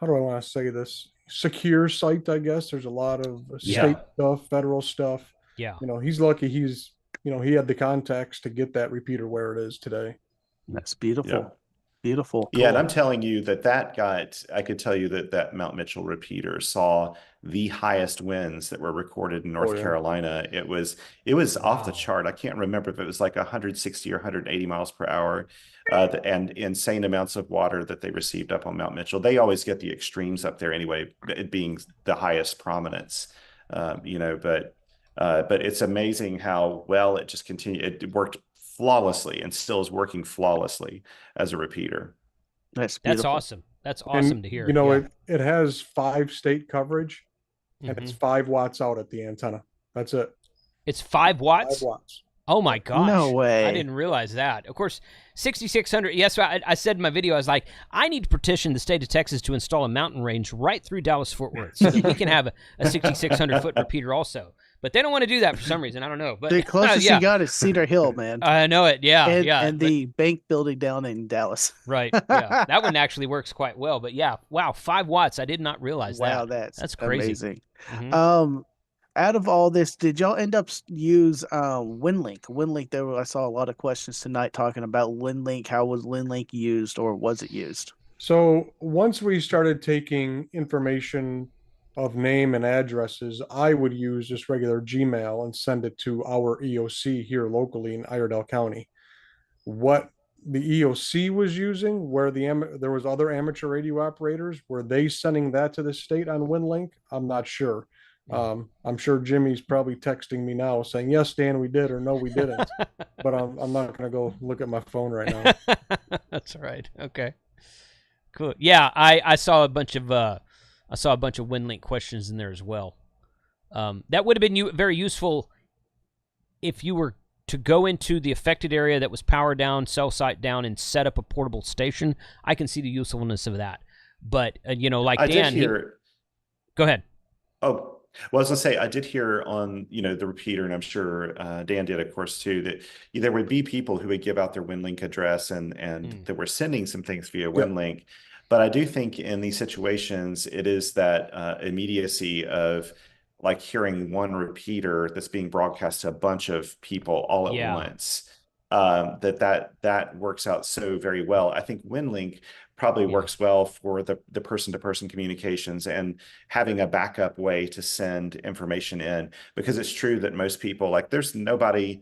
do I want to say this? Secure site, I guess. There's a lot of state stuff, federal stuff. Yeah. He's lucky he had the contacts to get that repeater where it is today. That's beautiful. Yeah. Beautiful. Yeah, and I'm telling you I could tell you that Mount Mitchell repeater saw the highest winds that were recorded in North Carolina. It was off the chart. I can't remember if it was like 160 or 180 miles per hour, and insane amounts of water that they received up on Mount Mitchell. They always get the extremes up there anyway, it being the highest prominence, but it's amazing how well it just continued. It worked flawlessly and still is working flawlessly as a repeater. That's awesome. That's awesome to hear. It has 5 state coverage, and it's 5 watts out at the antenna. That's it. It's 5 watts? 5 watts. Oh my gosh. No way. I didn't realize that. Of course, 6600. Yes, I said in my video, I was like, I need to petition the state of Texas to install a mountain range right through Dallas-Fort Worth so that we can have a 6600 foot repeater also. But they don't want to do that for some reason. I don't know. But the closest you got is Cedar Hill, man. I know it. Yeah, and the bank building down in Dallas. Right. Yeah, that one actually works quite well. But yeah, wow, 5 watts. I did not realize that. Wow, that's crazy. Amazing. Out of all this, did y'all end up use Winlink? Winlink. I saw a lot of questions tonight talking about Winlink. How was Winlink used, or was it used? So once we started taking information of name and addresses, I would use just regular Gmail and send it to our EOC here locally in Iredell County. What the EOC was using, where there was other amateur radio operators, were they sending that to the state on WinLink? I'm not sure. I'm sure Jimmy's probably texting me now saying, yes, Dan, we did, or no, we didn't. But I'm not going to go look at my phone right now. That's all right. Okay. Cool. Yeah, I saw a bunch of WinLink questions in there as well. That would have been very useful if you were to go into the affected area that was power down, cell site down, and set up a portable station. I can see the usefulness of that. But, like Dan... Go ahead. Oh, well, I was going to say, I did hear on, the repeater, and I'm sure Dan did, of course, too, that there would be people who would give out their WinLink address and that were sending some things via WinLink. But I do think in these situations, it is that immediacy of like hearing one repeater that's being broadcast to a bunch of people all at once, that works out so very well. I think WinLink probably works well for the person-to-person communications and having a backup way to send information in, because it's true that most people, like, there's nobody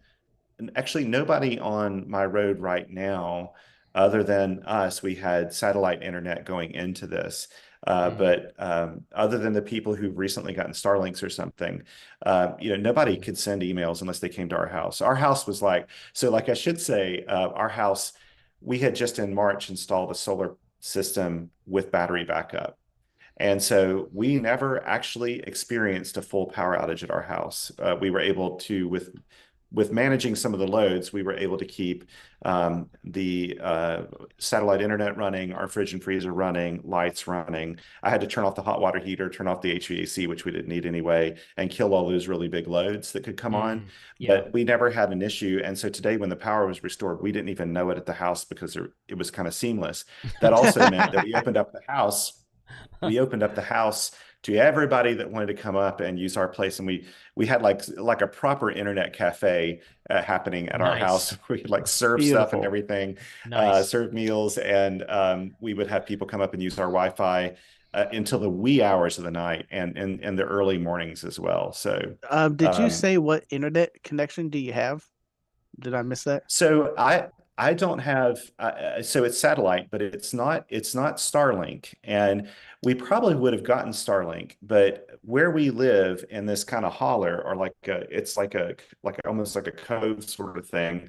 on my road right now other than us. We had satellite internet going into this, but other than the people who've recently gotten Starlinks or something, nobody could send emails unless they came to our house. Our house was like, I should say, our house, we had just in March installed a solar system with battery backup. And so we never actually experienced a full power outage at our house. We were able to, with managing some of the loads, we were able to keep the satellite internet running, our fridge and freezer running, lights running. I had to turn off the hot water heater, turn off the HVAC, which we didn't need anyway, and kill all those really big loads that could come on. Yeah. But we never had an issue. And so today, when the power was restored, we didn't even know it at the house because it was kind of seamless. That also meant that we opened up the house. We opened up the house to everybody that wanted to come up and use our place, and we had like a proper internet cafe happening at our house. We could like serve stuff and everything, serve meals, and we would have people come up and use our Wi-Fi until the wee hours of the night and the early mornings as well. So, did you say what internet connection do you have? Did I miss that? So I don't have so it's satellite, but it's not Starlink, and we probably would have gotten Starlink, but where we live in this kind of holler, or it's like almost like a cove sort of thing,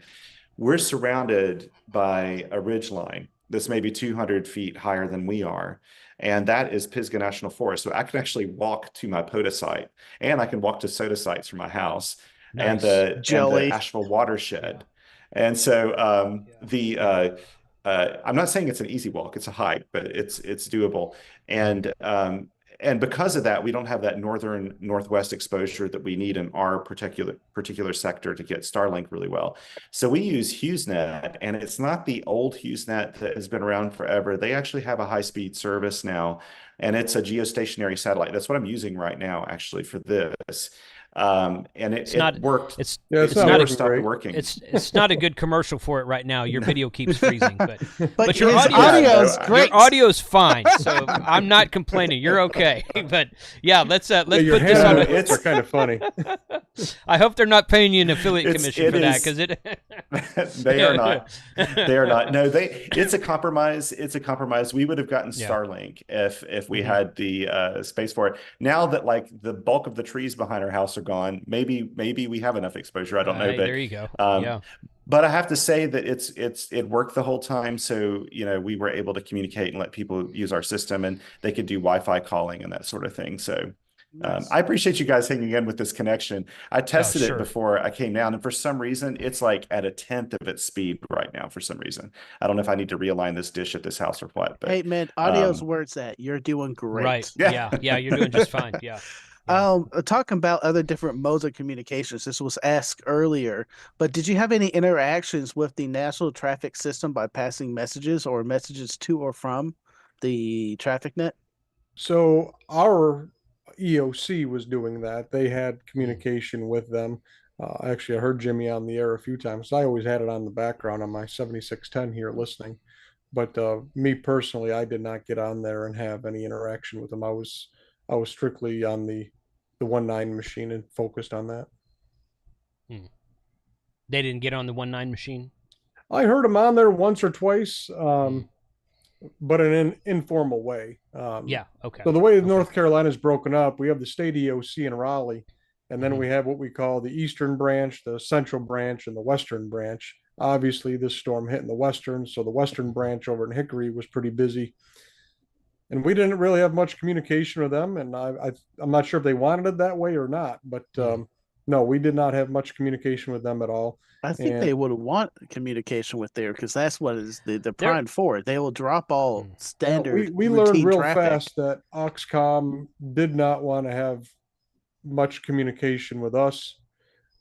we're surrounded by a ridge line that's maybe 200 feet higher than we are. And that is Pisgah National Forest. So I can actually walk to my POTA site, and I can walk to SOTA sites from my house and the Asheville watershed. And so I'm not saying it's an easy walk, it's a hike, but it's doable. And because of that, we don't have that northwest exposure that we need in our particular sector to get Starlink really well. So we use HughesNet, and it's not the old HughesNet that has been around forever. They actually have a high-speed service now, and it's a geostationary satellite. That's what I'm using right now, actually, for this. And it worked. It's never stopped working. It's not a good commercial for it right now. Your video keeps freezing, but your audio's great. Your audio's fine, so I'm not complaining. You're okay. But yeah, let's put this on. It's kind of funny. I hope they're not paying you an affiliate commission for that, because they are not. They are not. No, it's a compromise. It's a compromise. We would have gotten Starlink if we had the space for it. Now that like the bulk of the trees behind our house are gone, maybe we have enough exposure. I don't know, but there you go. But I have to say that it worked the whole time. So, we were able to communicate and let people use our system, and they could do Wi-Fi calling and that sort of thing. So I appreciate you guys hanging in with this connection. I tested it before I came down, and for some reason, it's like at 1/10 of its speed right now. For some reason, I don't know if I need to realign this dish at this house or what. But, hey, man, audio's where it's at. You're doing great. Right. Yeah, you're doing just fine. Yeah. Talking about other different modes of communications, this was asked earlier, but did you have any interactions with the national traffic system by passing messages or messages to or from the traffic net? So our EOC was doing that. They had communication with them. Actually, I heard Jimmy on the air a few times. I always had it on the background on my 7610 here listening. But me personally, I did not get on there and have any interaction with them. I was strictly on the 19 machine and focused on that. They didn't get on the 19 machine? I heard them on there once or twice, but in an informal way. Okay. So the way North Carolina is broken up, we have the state EOC in Raleigh, and then we have what we call the eastern branch, the central branch, and the western branch. Obviously, this storm hit in the western, so the western branch over in Hickory was pretty busy. And we didn't really have much communication with them, and I'm not sure if they wanted it that way or not, but no, we did not have much communication with them at all. I think they would want communication with there, because that's what is the prime for it. They will drop all standard. We learned real fast that AUXCOM did not want to have much communication with us.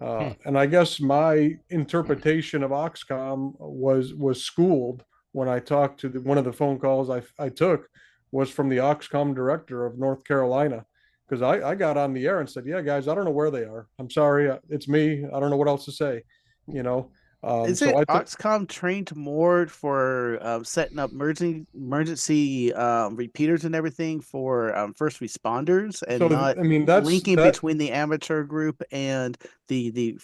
And I guess my interpretation of AUXCOM was schooled when I talked to one of the phone calls I took was from the AUXCOM director of North Carolina, because I got on the air and said, yeah, guys, I don't know where they are. I'm sorry. It's me. I don't know what else to say, Is it AUXCOM trained more for setting up emergency repeaters and everything for first responders, and that's linking between the amateur group and the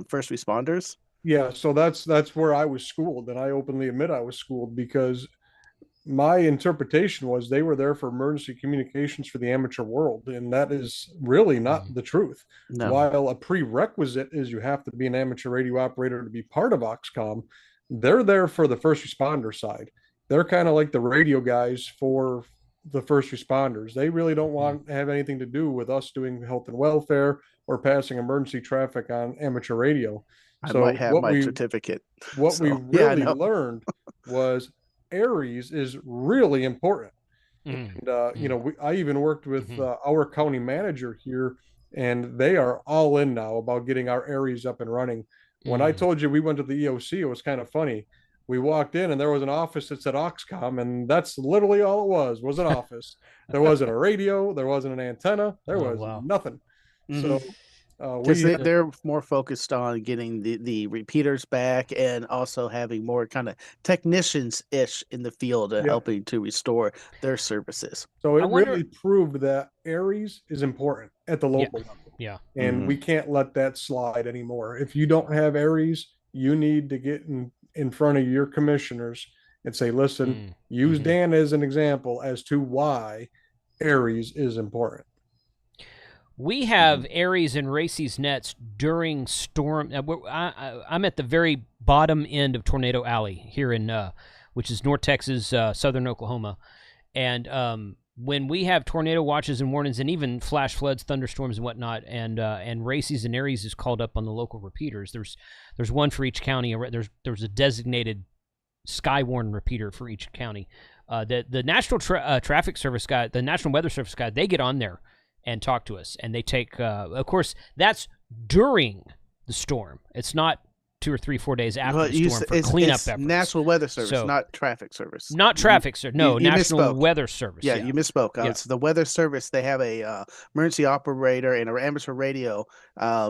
first responders? Yeah, so that's where I was schooled, and I openly admit I was schooled, because my interpretation was they were there for emergency communications for the amateur world, and that is really not the truth. No. While a prerequisite is you have to be an amateur radio operator to be part of AUXCOM, they're there for the first responder side. They're kind of like the radio guys for the first responders. They really don't want to have anything to do with us doing health and welfare or passing emergency traffic on amateur radio. I So might have my certificate. what we So, yeah, I really know. learned was ARES is really important. Mm. And you know, I even worked with our county manager here, and they are all in now about getting our ARES up and running. When I told you we went to the EOC, it was kind of funny. We walked in and there was an office that said AUXCOM, and that's literally all it was an office. There wasn't a radio, there wasn't an antenna, there was nothing. So because they're more focused on getting the repeaters back, and also having more kind of technicians ish in the field helping to restore their services. So it really proved that ARES is important at the local level. Yeah. And we can't let that slide anymore. If you don't have ARES, you need to get in front of your commissioners and say, listen, use Dan as an example as to why ARES is important. We have ARES and RACES nets during storm. I'm at the very bottom end of Tornado Alley here in, which is North Texas, southern Oklahoma. And when we have tornado watches and warnings, and even flash floods, thunderstorms, and whatnot, and RACES and ARES is called up on the local repeaters. There's one for each county. There's a designated Skywarn repeater for each county. The National Traffic Service guy, the National Weather Service guy, they get on there and talk to us, and they take. Of course, that's during the storm. It's not 2 or 3, 4 days after the storm for cleanup efforts. National Weather Service, not Traffic Service. Not Traffic Service. No, National Weather Service. Yeah, you misspoke. It's the Weather Service. They have a emergency operator and an amateur radio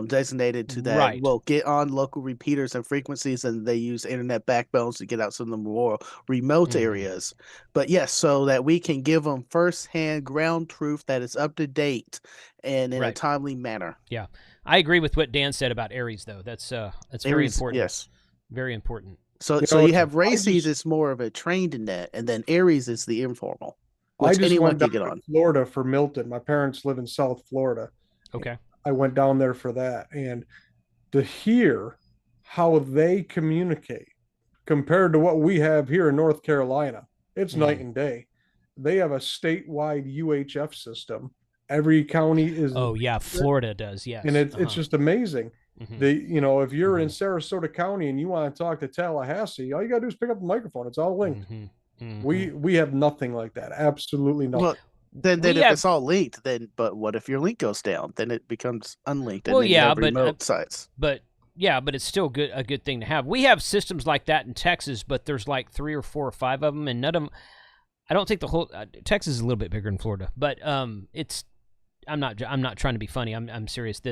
designated to that. Right. Will get on local repeaters and frequencies, and they use internet backbones to get out some of the more remote areas. But yes, so that we can give them firsthand ground truth that is up to date and in a timely manner. Yeah. I agree with what Dan said about ARES, though. That's very important. Yes, very important. So you have RACES is more of a trained net, and then ARES is the informal, which anyone can get on. Florida for Milton. My parents live in South Florida. Okay. I went down there for that, and to hear how they communicate compared to what we have here in North Carolina, it's night and day. They have a statewide UHF system. Every county is. Oh yeah, Florida does. Yes, and it's just amazing. If you're in Sarasota County and you want to talk to Tallahassee, all you gotta do is pick up the microphone. It's all linked. We have nothing like that. Absolutely nothing. Well, then if it's all linked, but what if your link goes down? Then it becomes unlinked. Well, and remote sites. But it's still a good thing to have. We have systems like that in Texas, but there's like 3 or 4 or 5 of them, and none of them. I don't think the whole Texas is a little bit bigger than Florida, but it's. I'm not trying to be funny. I'm serious.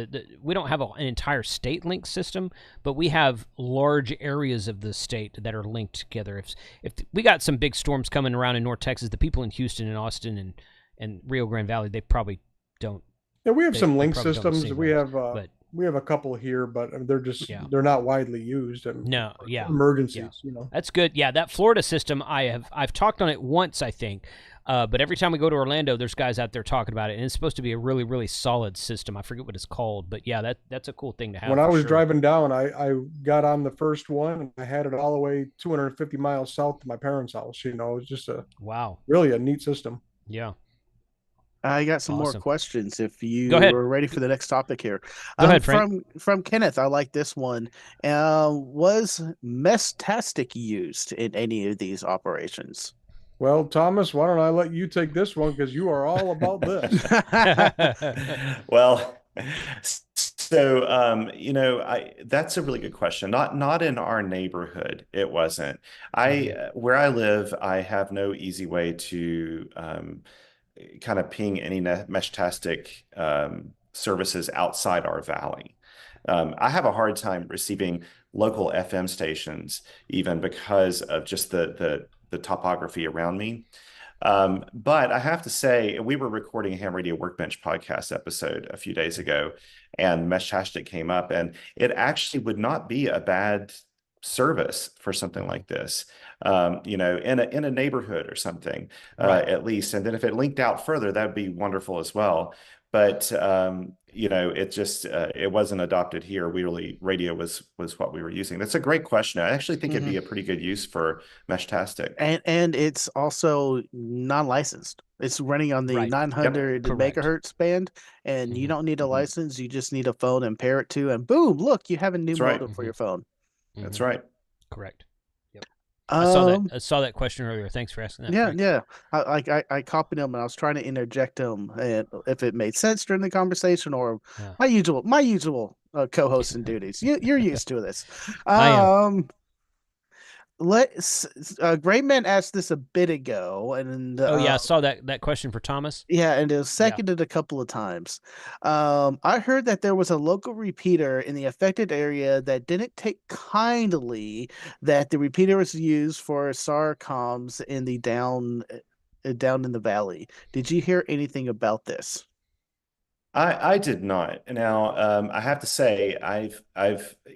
We don't have an entire state link system, but we have large areas of the state that are linked together. If we got some big storms coming around in North Texas, the people in Houston and Austin and Rio Grande Valley, they probably don't. Yeah, we have some link systems. We have a couple here, but they're not widely used. And emergencies. That's good. Yeah, that Florida system, I've talked on it once, I think. But every time we go to Orlando, there's guys out there talking about it, and it's supposed to be a really, really solid system. I forget what it's called, but yeah, that's a cool thing to have. When I was driving down, I got on the first one, and I had it all the way 250 miles south to my parents' house. It was just really a neat system. Yeah. I got some more questions if you are ready for the next topic here. Go ahead, Frank. From Kenneth, I like this one. Was Mestastic used in any of these operations? Well, Thomas, why don't I let you take this one because you are all about this. Well, so that's a really good question. Not in our neighborhood, it wasn't. Where I live, I have no easy way to kind of ping any Mestastic services outside our valley. I have a hard time receiving local FM stations, even because of just the topography around me. But I have to say, we were recording a Ham Radio Workbench podcast episode a few days ago, and Mestastic came up, and it actually would not be a bad service for something like this, in a neighborhood or something, at least. And then if it linked out further, that'd be wonderful as well. But it just it wasn't adopted here. Radio was what we were using. That's a great question. I actually think it'd be a pretty good use for Mestastic. And it's also non-licensed. It's running on the Right. 900 Correct. megahertz band, and you Mhm. don't need a license. You just need a phone and pair it to, and boom, look, you have a new That's right. modem for your phone. That's Mhm. right. Correct. Yep. Um, I saw that question earlier. Thanks for asking that, yeah, Frank. yeah. I copied them, and I was trying to interject them, and if it made sense during the conversation, or Yeah. my usual co-hosting duties. You're used to this. I am. Let's. Great Man asked this a bit ago, and Oh yeah, I saw that question for Thomas. yeah, and it was seconded a couple of times. I heard that there was a local repeater in the affected area that didn't take kindly that the repeater was used for SAR comms in the down in the valley. Did you hear anything about this? I did not. Now, I have to say, I've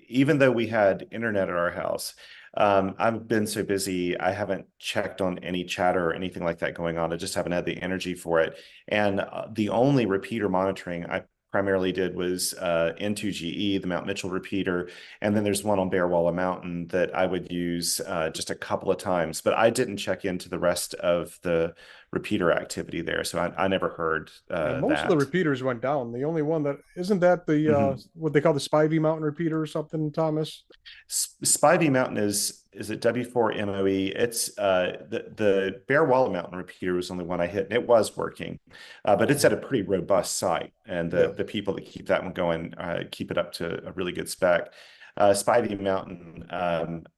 even though we had internet at our house, I've been so busy, I haven't checked on any chatter or anything like that going on. I just haven't had the energy for it. And the only repeater monitoring I primarily did was N2GE, the Mount Mitchell repeater, and then there's one on Bear Walla Mountain that I would use just a couple of times, but I didn't check into the rest of the repeater activity there, so I never heard Yeah, most of the that. repeaters went down. The only one that isn't that the Mhm. what they call the Spivey Mountain repeater or something, Thomas? Spivey Mountain is it W4MOE? It's the Bear Walla Mountain repeater was the only one I hit, and it was working, but it's at a pretty robust site, and Yeah. the people that keep that one going keep it up to a really good spec. Spivey Mountain,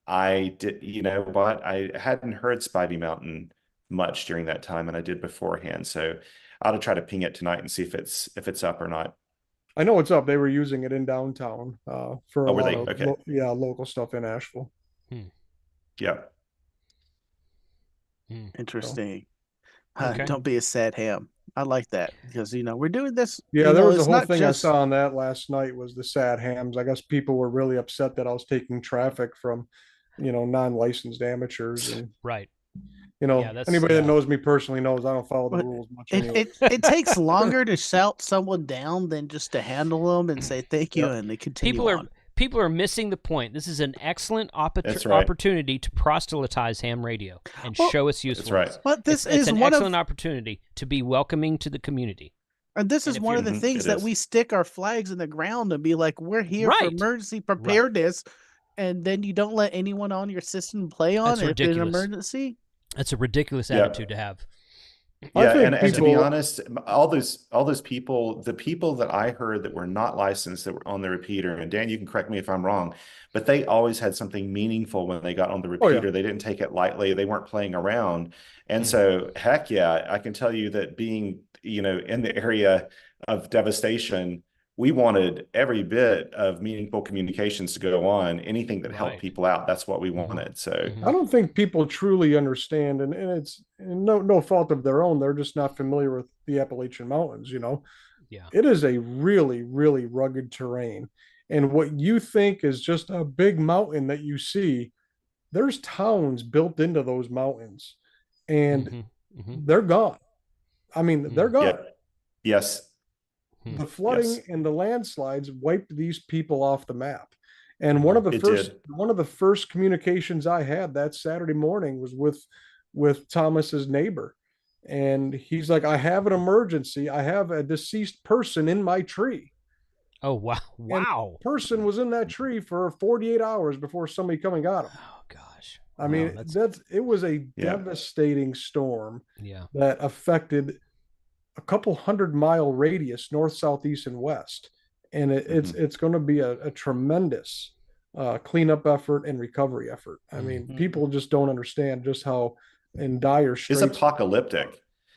I did, you know what? I hadn't heard Spivey Mountain much during that time, and I did beforehand, so I'll try to ping it tonight and see if it's up or not. I know it's up. They were using it in downtown for a Oh, were lot they? of Okay. local stuff in Asheville. Hmm. Yeah. Hmm. So Interesting. Okay. Don't be a sad ham. I like that because we're doing this. yeah, there was a It's whole not thing I just. saw on that last night was the sad hams. I guess people were really upset that I was taking traffic from, non-licensed amateurs, and Right. Yeah, that's anybody that knows me personally knows I don't follow the But rules much it, anyway. it takes longer to shout someone down than just to handle them and say thank you Yep. and they continue people are on. people are missing the point. This is an excellent That's right. opportunity to proselytize ham radio and Well, show its That's right. usefulness. But this It's is an one of excellent opportunity to be welcoming to the community. and this And is if one you're of the Mhm, things it that is. we stick our flags in the ground and be like, we're here for Right. emergency preparedness, and then you don't let anyone on your system play on That's it if there's an ridiculous. emergency. That's a ridiculous Yeah. attitude to have. I Yeah, think and to be people, honest, all those people, the people that I heard that were not licensed that were on the repeater, and Dan, you can correct me if I'm wrong, but they always had something meaningful when they got on the oh yeah, repeater. They didn't take it lightly. They weren't playing around. And Mhm. so, heck yeah, I can tell you that being, in the area of devastation, we wanted every bit of meaningful communications to go on. Anything that helped Right. people out, that's what we Mhm. wanted. So, Mhm. I don't think people truly understand, and it's no fault of their own. They're just not familiar with the Appalachian Mountains. Yeah. It is a really, really rugged terrain. And what you think is just a big mountain that you see, there's towns built into those mountains, and Mhm. Mhm. they're gone. I mean, they're Mhm. gone. yeah, yes, Hmm. The flooding yes, and the landslides wiped these people off the map. And Mhm. it did. one of the first communications I had that Saturday morning was with Thomas's neighbor. And he's like, I have an emergency. I have a deceased person in my tree. Oh wow! And Wow! the person was in that tree for 48 hours before somebody come and got him. Oh gosh! I Wow, mean, that's it was a Yeah. devastating storm yeah. that affected a couple 100-mile radius north, south, east, and west. And Mhm. it's going to be a tremendous cleanup effort and recovery effort. I Mhm. mean, people just don't understand just how in dire It's straits. apocalyptic.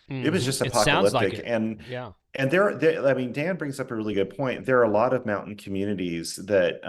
It was Mhm. just It sounds like apocalyptic. it. And Yeah. I mean, Dan brings up a really good point. There are a lot of mountain communities that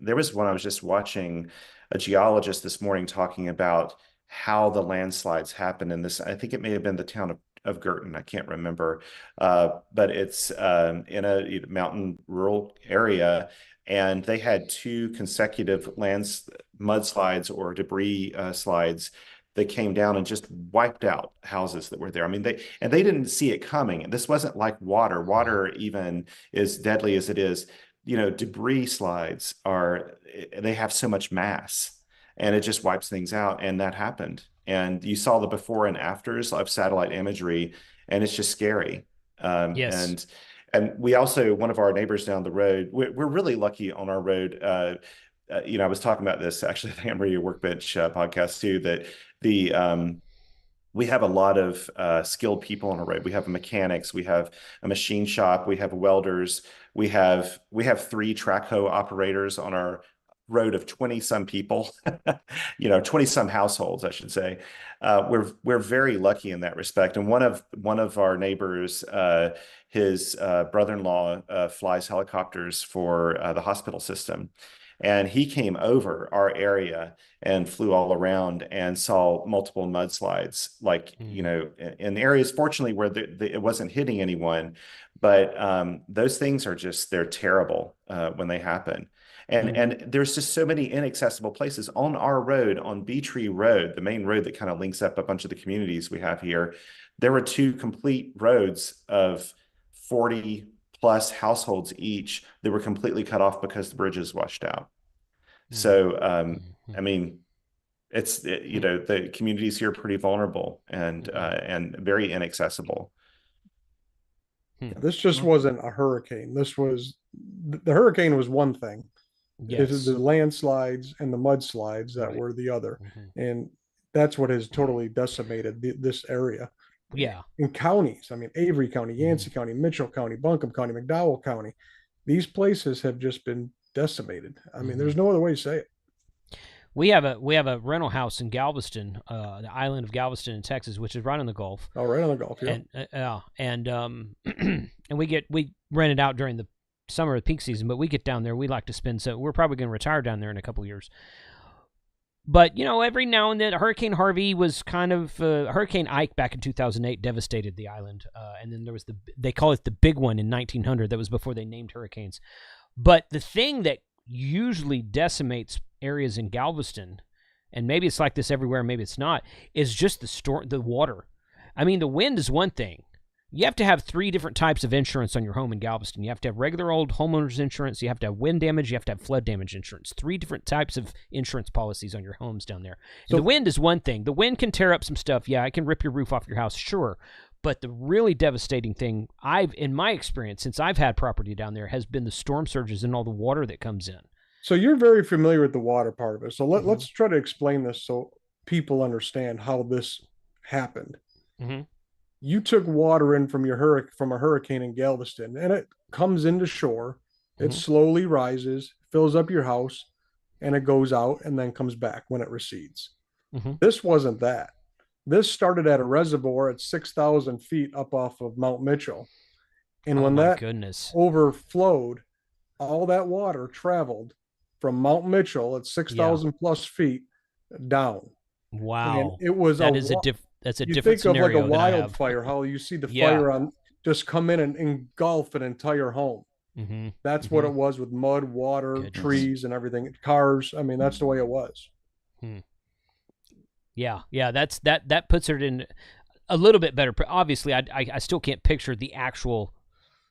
there was one I was just watching a geologist this morning talking about how the landslides happen in this. I think it may have been the town of Girton. I can't remember. But it's in a mountain rural area. And they had two consecutive mudslides or debris slides that came down and just wiped out houses that were there. I mean, they didn't see it coming. This wasn't like water. Water, even as deadly as it is, debris slides they have so much mass, and it just wipes things out. And that happened. and you saw the before and afters of satellite imagery, and it's just scary. Yes. And we also, one of our neighbors down the road, we're really lucky on our road. I was talking about this actually, I think I'm Radio Workbench podcast too, that we have a lot of skilled people on our road. We have mechanics, we have a machine shop, we have welders, we have 3 track hoe operators on our road of 20 some people, 20 some households, I should say. We're very lucky in that respect. And one of our neighbors, his brother-in-law flies helicopters for the hospital system. And he came over our area and flew all around and saw multiple mudslides, like, in areas, fortunately, where it wasn't hitting anyone. But those things are they're terrible when they happen. And there's just so many inaccessible places on our road, on Bee Tree Road, the main road that kind of links up a bunch of the communities we have here. There were 2 complete roads of 40 plus households each that were completely cut off because the bridges washed out. So, I mean, the communities here are pretty vulnerable and very inaccessible. This just wasn't a hurricane. The hurricane was one thing. Yes. It is the landslides and the mudslides that were the other. And that's what has totally decimated this area. Yeah. In counties, I mean, Avery County, Yancey County, Mitchell County, Buncombe County, McDowell County, these places have just been decimated. I mean, there's no other way to say it. We have a rental house in Galveston, the island of Galveston in Texas, which is right on the Gulf. Oh, right on the Gulf, yeah. And we rent it out during the summer of peak season, but we get down there. We like to spend, so we're probably going to retire down there in a couple of years. But every now and then, Hurricane Harvey was kind of Hurricane Ike back in 2008 devastated the island, and then there was they call it the big one in 1900. That was before they named hurricanes. But the thing that usually decimates areas in Galveston, and maybe it's like this everywhere, maybe it's not, is just the water. I mean, the wind is one thing. You have to have 3 different types of insurance on your home in Galveston. You have to have regular old homeowners insurance. You have to have wind damage. You have to have flood damage insurance. 3 different types of insurance policies on your homes down there. So the wind is one thing. The wind can tear up some stuff. Yeah, it can rip your roof off your house, sure. But the really devastating thing, in my experience, since I've had property down there, has been the storm surges and all the water that comes in. So you're very familiar with the water part of it. So let's try to explain this so people understand how this happened. You took water in from a hurricane in Galveston, and it comes into shore. It slowly rises, fills up your house, and it goes out and then comes back when it recedes. This wasn't that. This started at a reservoir at 6,000 feet up off of Mount Mitchell. And when that overflowed, all that water traveled from Mount Mitchell at 6,000 plus feet down. Wow. And it was that's a you different think scenario. Of like a wildfire, how you see the fire just come in and engulf an entire home. That's what it was with mud, water, trees, and everything. Cars. I mean, that's the way it was. Yeah. That puts it in a little bit better. Obviously, I still can't picture the actual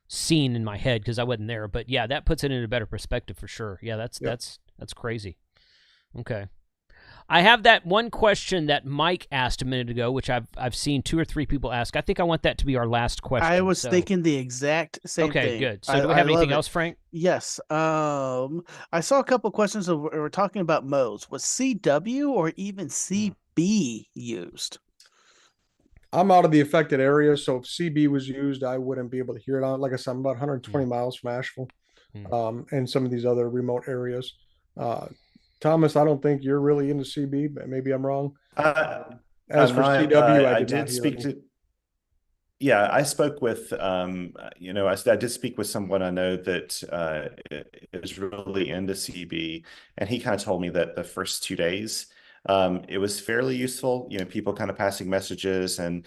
scene in my head because I wasn't there. But yeah, that puts it in a better perspective for sure. Yeah, that's crazy. Okay. I have that one question that Mike asked a minute ago, which I've seen 2 or 3 people ask. I think I want that to be our last question. I was thinking the exact same thing. Okay, good. So do we have anything else, Frank? Yes. I saw a couple questions of we're talking about modes. Was CW or even CB used? I'm out of the affected area, so if CB was used, I wouldn't be able to hear it on. Like I said, I'm about 120 miles from Asheville, and some of these other remote areas. Thomas, I don't think you're really into CB, but maybe I'm wrong. As for CW, I did speak to. Yeah, I spoke with, I did speak with someone I know that is really into CB, and he kind of told me that the first 2 days, it was fairly useful. People kind of passing messages and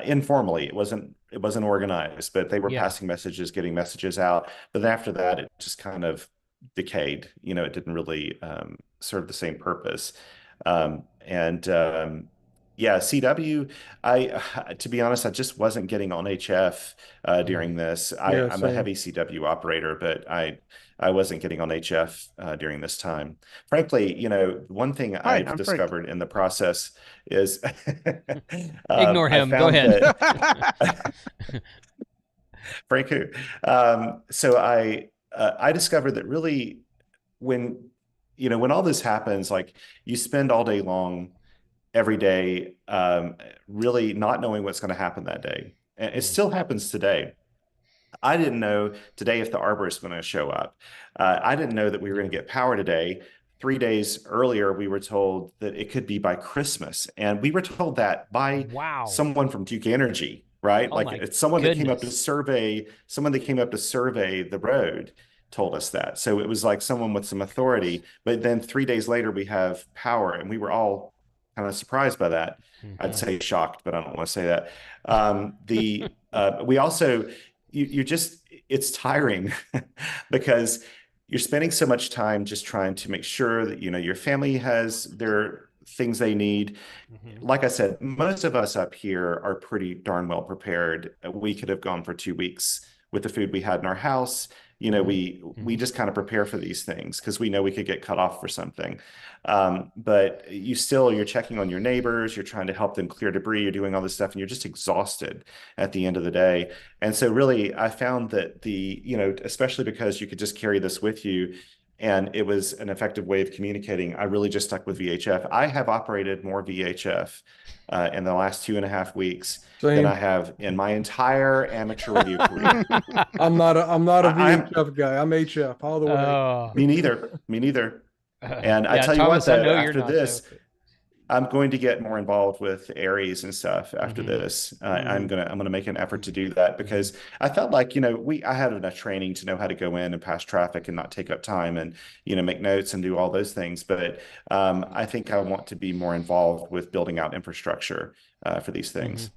informally. It wasn't organized, but they were passing messages, getting messages out. But then after that, it just kind of decayed. It didn't really serve the same purpose. Yeah, CW, to be honest, I just wasn't getting on HF during this. Yeah, I'm a same. heavy CW operator, but I wasn't getting on HF during this time. Frankly, one thing Hi, I've I'm Frank. discovered in the process is Ignore I him. Go found ahead. that Frank, so I discovered that really when when all this happens, like you spend all day long every day, really not knowing what's going to happen that day. And it still happens today. I didn't know today if the arborist is going to show up. I didn't know that we were going to get power today. 3 days earlier, we were told that it could be by Christmas. And we were told that by Wow. someone from Duke Energy, right? Oh Like my it's someone that came up to goodness. survey the road told us that. So it was like someone with some authority. But then 3 days later, we have power, and we were all kind of surprised by that. I'd say shocked, but I don't want to say that. We also, you just, it's tiring because you're spending so much time just trying to make sure that your family has their things they need. Like I said, most of us up here are pretty darn well prepared. We could have gone for 2 weeks with the food we had in our house. We just kind of prepare for these things because we know we could get cut off for something. But you're checking on your neighbors, you're trying to help them clear debris, you're doing all this stuff, and you're just exhausted at the end of the day. And so really, I found that especially because you could just carry this with you, and it was an effective way of communicating, I really just stuck with VHF. I have operated more VHF in the last 2.5 weeks than I have in my entire amateur radio career. I'm not a VHF guy. I'm HF all the way. Oh. Me neither. And I Yeah, tell you Thomas, what, I though, know you're after not, this, though. I'm going to get more involved with Aries and stuff after this. I'm gonna make an effort to do that because I felt like I had enough training to know how to go in and pass traffic and not take up time and make notes and do all those things. But I think I want to be more involved with building out infrastructure for these things.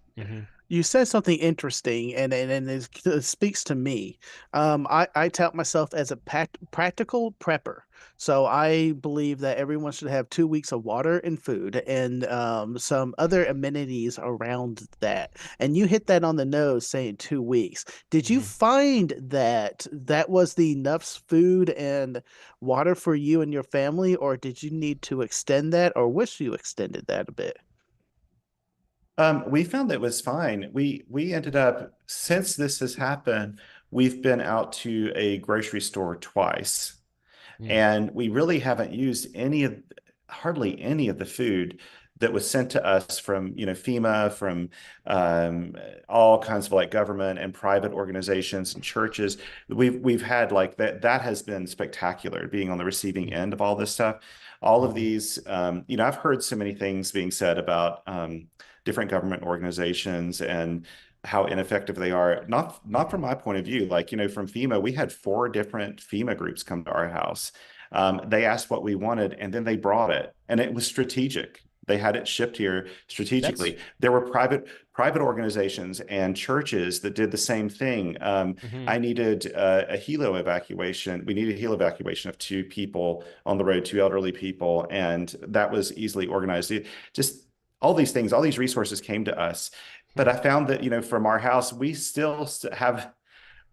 You said something interesting, and it speaks to me. I tout myself as a practical prepper. So I believe that everyone should have 2 weeks of water and food and some other amenities around that. And you hit that on the nose saying 2 weeks. Did you find that that was the enough food and water for you and your family, or did you need to extend that, or wish you extended that a bit? We found that it was fine. We ended up, since this has happened, we've been out to a grocery store twice, and we really haven't used hardly any of the food that was sent to us from FEMA, from all kinds of like government and private organizations and churches. We've had like that has been spectacular, being on the receiving end of all this stuff. All of these, I've heard so many things being said about different government organizations and how ineffective they are. Not from my point of view. Like, from FEMA, we had 4 different FEMA groups come to our house. They asked what we wanted, and then they brought it, and it was strategic. They had it shipped here strategically. There were private organizations and churches that did the same thing. I needed a helo evacuation. We needed a helo evacuation of 2 people on the road, 2 elderly people, and that was easily organized. Just all these things, all these resources came to us. But I found that, from our house, we still have,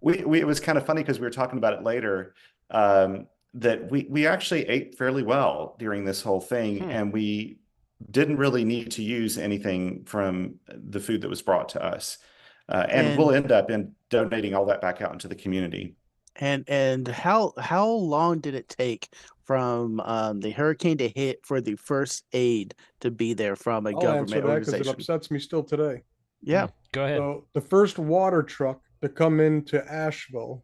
it was kind of funny because we were talking about it later, that we actually ate fairly well during this whole thing. And we didn't really need to use anything from the food that was brought to us. And we'll end up in donating all that back out into the community. And how long did it take from the hurricane to hit for the first aid to be there from a I'll answer government that because it organization? upsets me still today. Yeah. Go ahead. So the first water truck to come into Asheville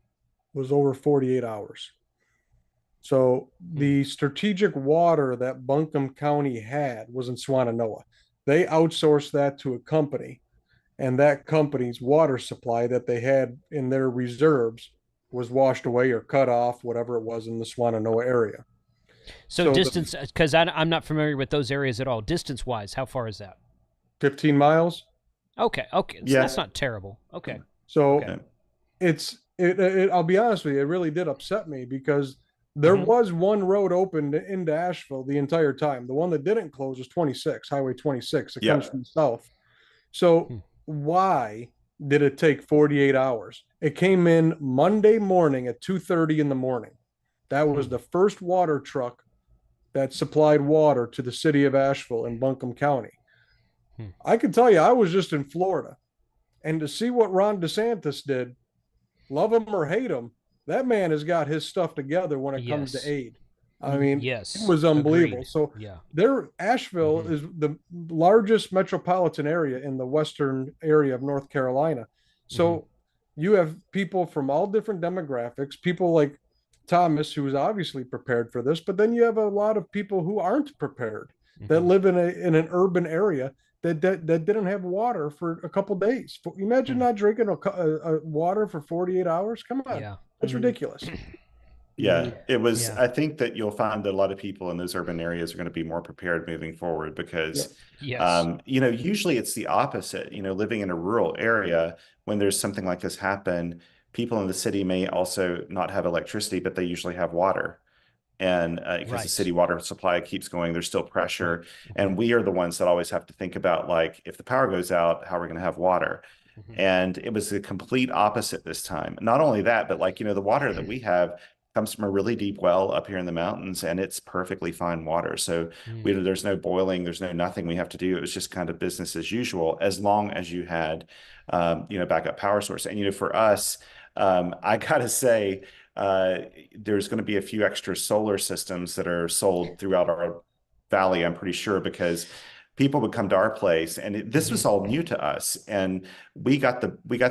was over 48 hours. So the strategic water that Buncombe County had was in Swannanoa. They outsourced that to a company, and that company's water supply that they had in their reserves was washed away or cut off, whatever it was in the Swannanoa area. So distance, because I'm not familiar with those areas at all. Distance-wise, how far is that? 15 miles. Okay. So that's not terrible. Okay. So I'll be honest with you, it really did upset me because There was one road open into Asheville the entire time. The one that didn't close was 26, Highway 26. It comes from the south. So why did it take 48 hours? It came in Monday morning at 2:30 in the morning. That was the first water truck that supplied water to the city of Asheville in Buncombe County. I can tell you, I was just in Florida, and to see what Ron DeSantis did, love him or hate him, that man has got his stuff together when it comes to aid. I mean, it was unbelievable. Agreed. So Asheville is the largest metropolitan area in the western area of North Carolina. So you have people from all different demographics, people like Thomas, who is obviously prepared for this, but then you have a lot of people who aren't prepared, that live in an urban area that didn't have water for a couple days. Imagine not drinking a water for 48 hours. Come on, that's ridiculous. Yeah, it was. I think that you'll find that a lot of people in those urban areas are going to be more prepared moving forward because, usually it's the opposite. Living in a rural area, when there's something like this happen, people in the city may also not have electricity, but they usually have water. And because the city water supply keeps going, there's still pressure. And we are the ones that always have to think about, like, if the power goes out, how are we going to have water? And it was the complete opposite this time. Not only that, but the water that we have comes from a really deep well up here in the mountains, and it's perfectly fine water. So there's no boiling, there's no nothing we have to do. It was just kind of business as usual, as long as you had, backup power source. And, for us, I gotta say, there's going to be a few extra solar systems that are sold throughout our valley, I'm pretty sure, because people would come to our place, and this was all new to us. And we got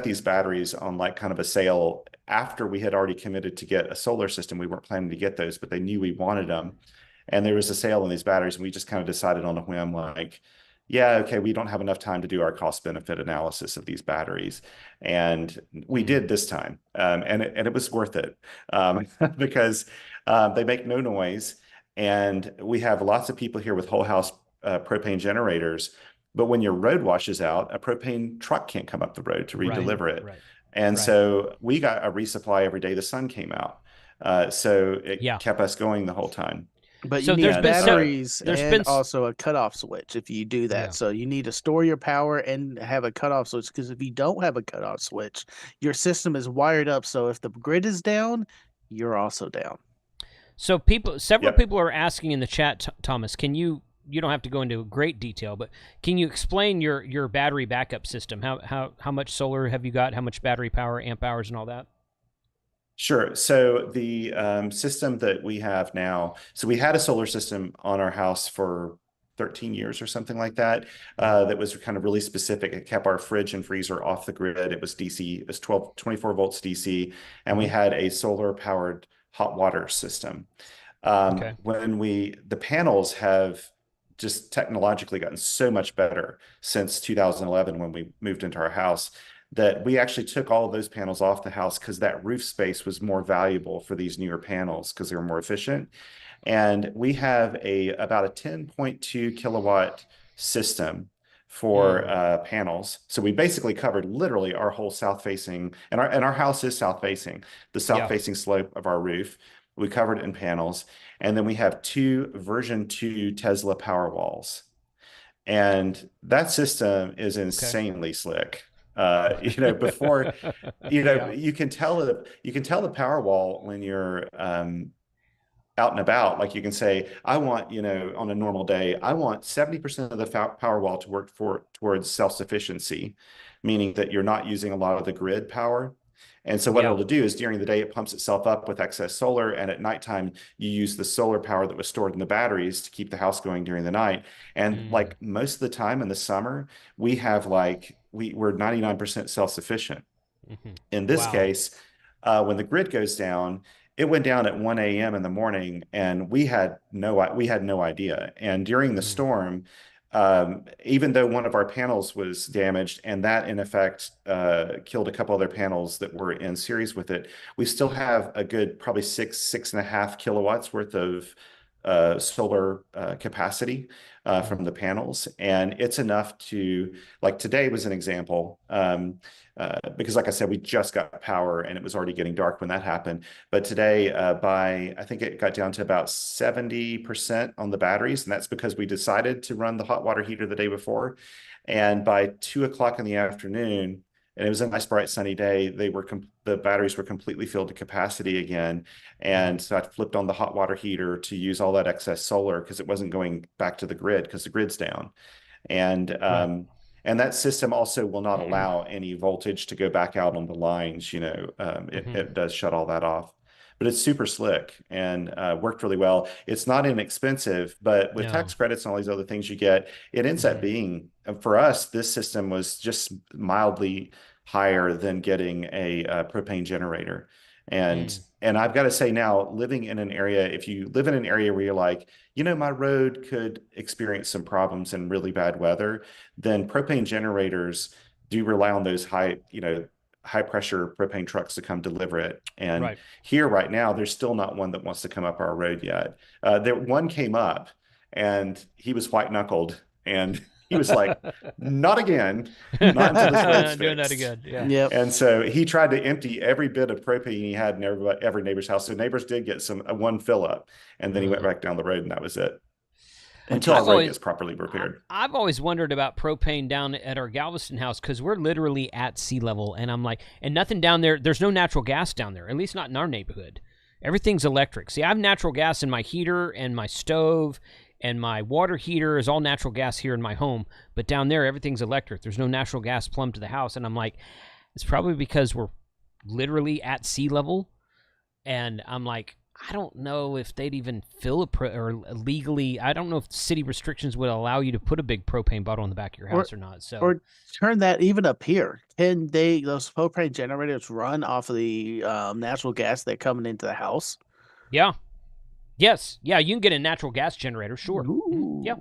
these batteries on kind of a sale after we had already committed to get a solar system. We weren't planning to get those, but they knew we wanted them. And there was a sale on these batteries, and we just kind of decided on a whim, yeah, okay, we don't have enough time to do our cost benefit analysis of these batteries. And we did this time. And it was worth it because they make no noise. And we have lots of people here with whole house propane generators. But when your road washes out, a propane truck can't come up the road to redeliver it. And so we got a resupply every day the sun came out. So it kept us going the whole time. But you need batteries and also a cutoff switch if you do that. So you need to store your power and have a cutoff switch, because if you don't have a cutoff switch, your system is wired up. So if the grid is down, you're also down. So several people are asking in the chat, Thomas, you don't have to go into great detail, but can you explain your battery backup system? How much solar have you got? How much battery power, amp hours, and all that? Sure. So the system that we have now, so we had a solar system on our house for 13 years or something like that, that was kind of really specific. It kept our fridge and freezer off the grid. It was DC, it was 24 volts DC, and we had a solar powered hot water system. When the panels have just technologically gotten so much better since 2011 when we moved into our house, that we actually took all of those panels off the house because that roof space was more valuable for these newer panels because they were more efficient. And we have about a 10.2 kilowatt system for panels. So we basically covered literally our whole south facing, and our house is south facing, the south facing slope of our roof. We covered it in panels. And then we have 2 version 2 Tesla Powerwalls. And that system is insanely slick. Before, you can tell the Powerwall when you're out and about. Like you can say, I want, on a normal day, I want 70% of the Powerwall to work towards self-sufficiency, meaning that you're not using a lot of the grid power. And so what it'll do is during the day, it pumps itself up with excess solar. And at nighttime, you use the solar power that was stored in the batteries to keep the house going during the night. And most of the time in the summer, we have we're 99% self-sufficient. In this case, when the grid goes down, it went down at 1 a.m. in the morning, and we had no idea. And during the storm, even though one of our panels was damaged, and that in effect killed a couple other panels that were in series with it, we still have a good probably 6.5 kilowatts worth of solar capacity from the panels. And it's enough to, like today was an example, because like I said, we just got power and it was already getting dark when that happened. But today, I think it got down to about 70% on the batteries. And that's because we decided to run the hot water heater the day before. And by 2 o'clock in the afternoon, and it was a nice bright sunny day, the batteries were completely filled to capacity again. And so I flipped on the hot water heater to use all that excess solar because it wasn't going back to the grid because the grid's down. And and that system also will not allow any voltage to go back out on the lines. It does shut all that off. But it's super slick and worked really well. It's not inexpensive, but with tax credits and all these other things you get, it ends up being, for us, this system was just mildly higher than getting a propane generator. And I've got to say now, living in an area, if you live in an area where you're like, my road could experience some problems in really bad weather, then propane generators do rely on those high pressure propane trucks to come deliver it. And here right now, there's still not one that wants to come up our road yet. One came up and he was white knuckled and he was like, not again, not until this road's doing that fixed. again. Yeah. Yep. And so he tried to empty every bit of propane he had in every neighbor's house. So neighbors did get one fill up, and then he went back down the road, and that was it. Until our road gets properly repaired. I've always wondered about propane down at our Galveston house because we're literally at sea level, and I'm like, and nothing down there. There's no natural gas down there, at least not in our neighborhood. Everything's electric. See, I have natural gas in my heater and my stove, and my water heater is all natural gas here in my home, but down there, everything's electric. There's no natural gas plumbed to the house, and I'm like, it's probably because we're literally at sea level, and I'm like, I don't know if they'd even fill or legally, I don't know if city restrictions would allow you to put a big propane bottle in the back of your house or not. So, or turn that even up here. Can those propane generators run off of the natural gas that's coming into the house? Yeah. Yes. Yeah, you can get a natural gas generator. Sure. Ooh. Yeah.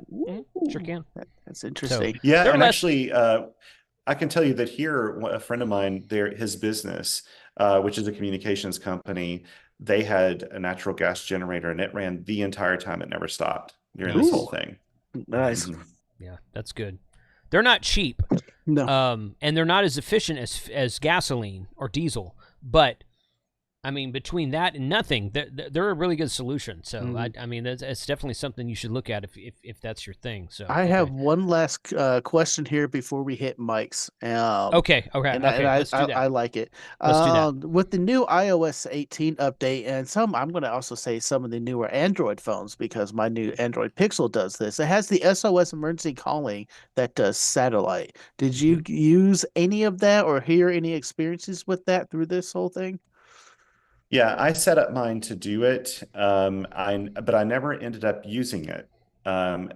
Sure can. That's interesting. So, yeah, and actually, I can tell you that here, a friend of mine, his business, which is a communications company, they had a natural gas generator, and it ran the entire time. It never stopped during this whole thing. Nice. Yeah, that's good. They're not cheap. No. And they're not as efficient as gasoline or diesel, but I mean, between that and nothing, they're a really good solution. So, I mean, it's definitely something you should look at if that's your thing. So, I have one last question here before we hit Mike's. Okay. Let's do that. I like it. Let's do that. With the new iOS 18 update and I'm going to also say some of the newer Android phones because my new Android Pixel does this. It has the SOS emergency calling that does satellite. Did you use any of that or hear any experiences with that through this whole thing? Yeah, I set up mine to do it, but I never ended up using it,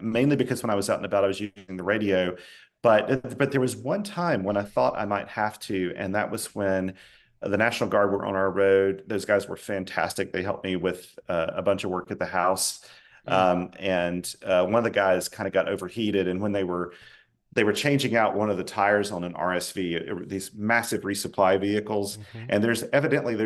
mainly because when I was out and about, I was using the radio. But there was one time when I thought I might have to, and that was when the National Guard were on our road. Those guys were fantastic. They helped me with a bunch of work at the house. And one of the guys kind of got overheated, and when they were changing out one of the tires on an RSV, these massive resupply vehicles. And there's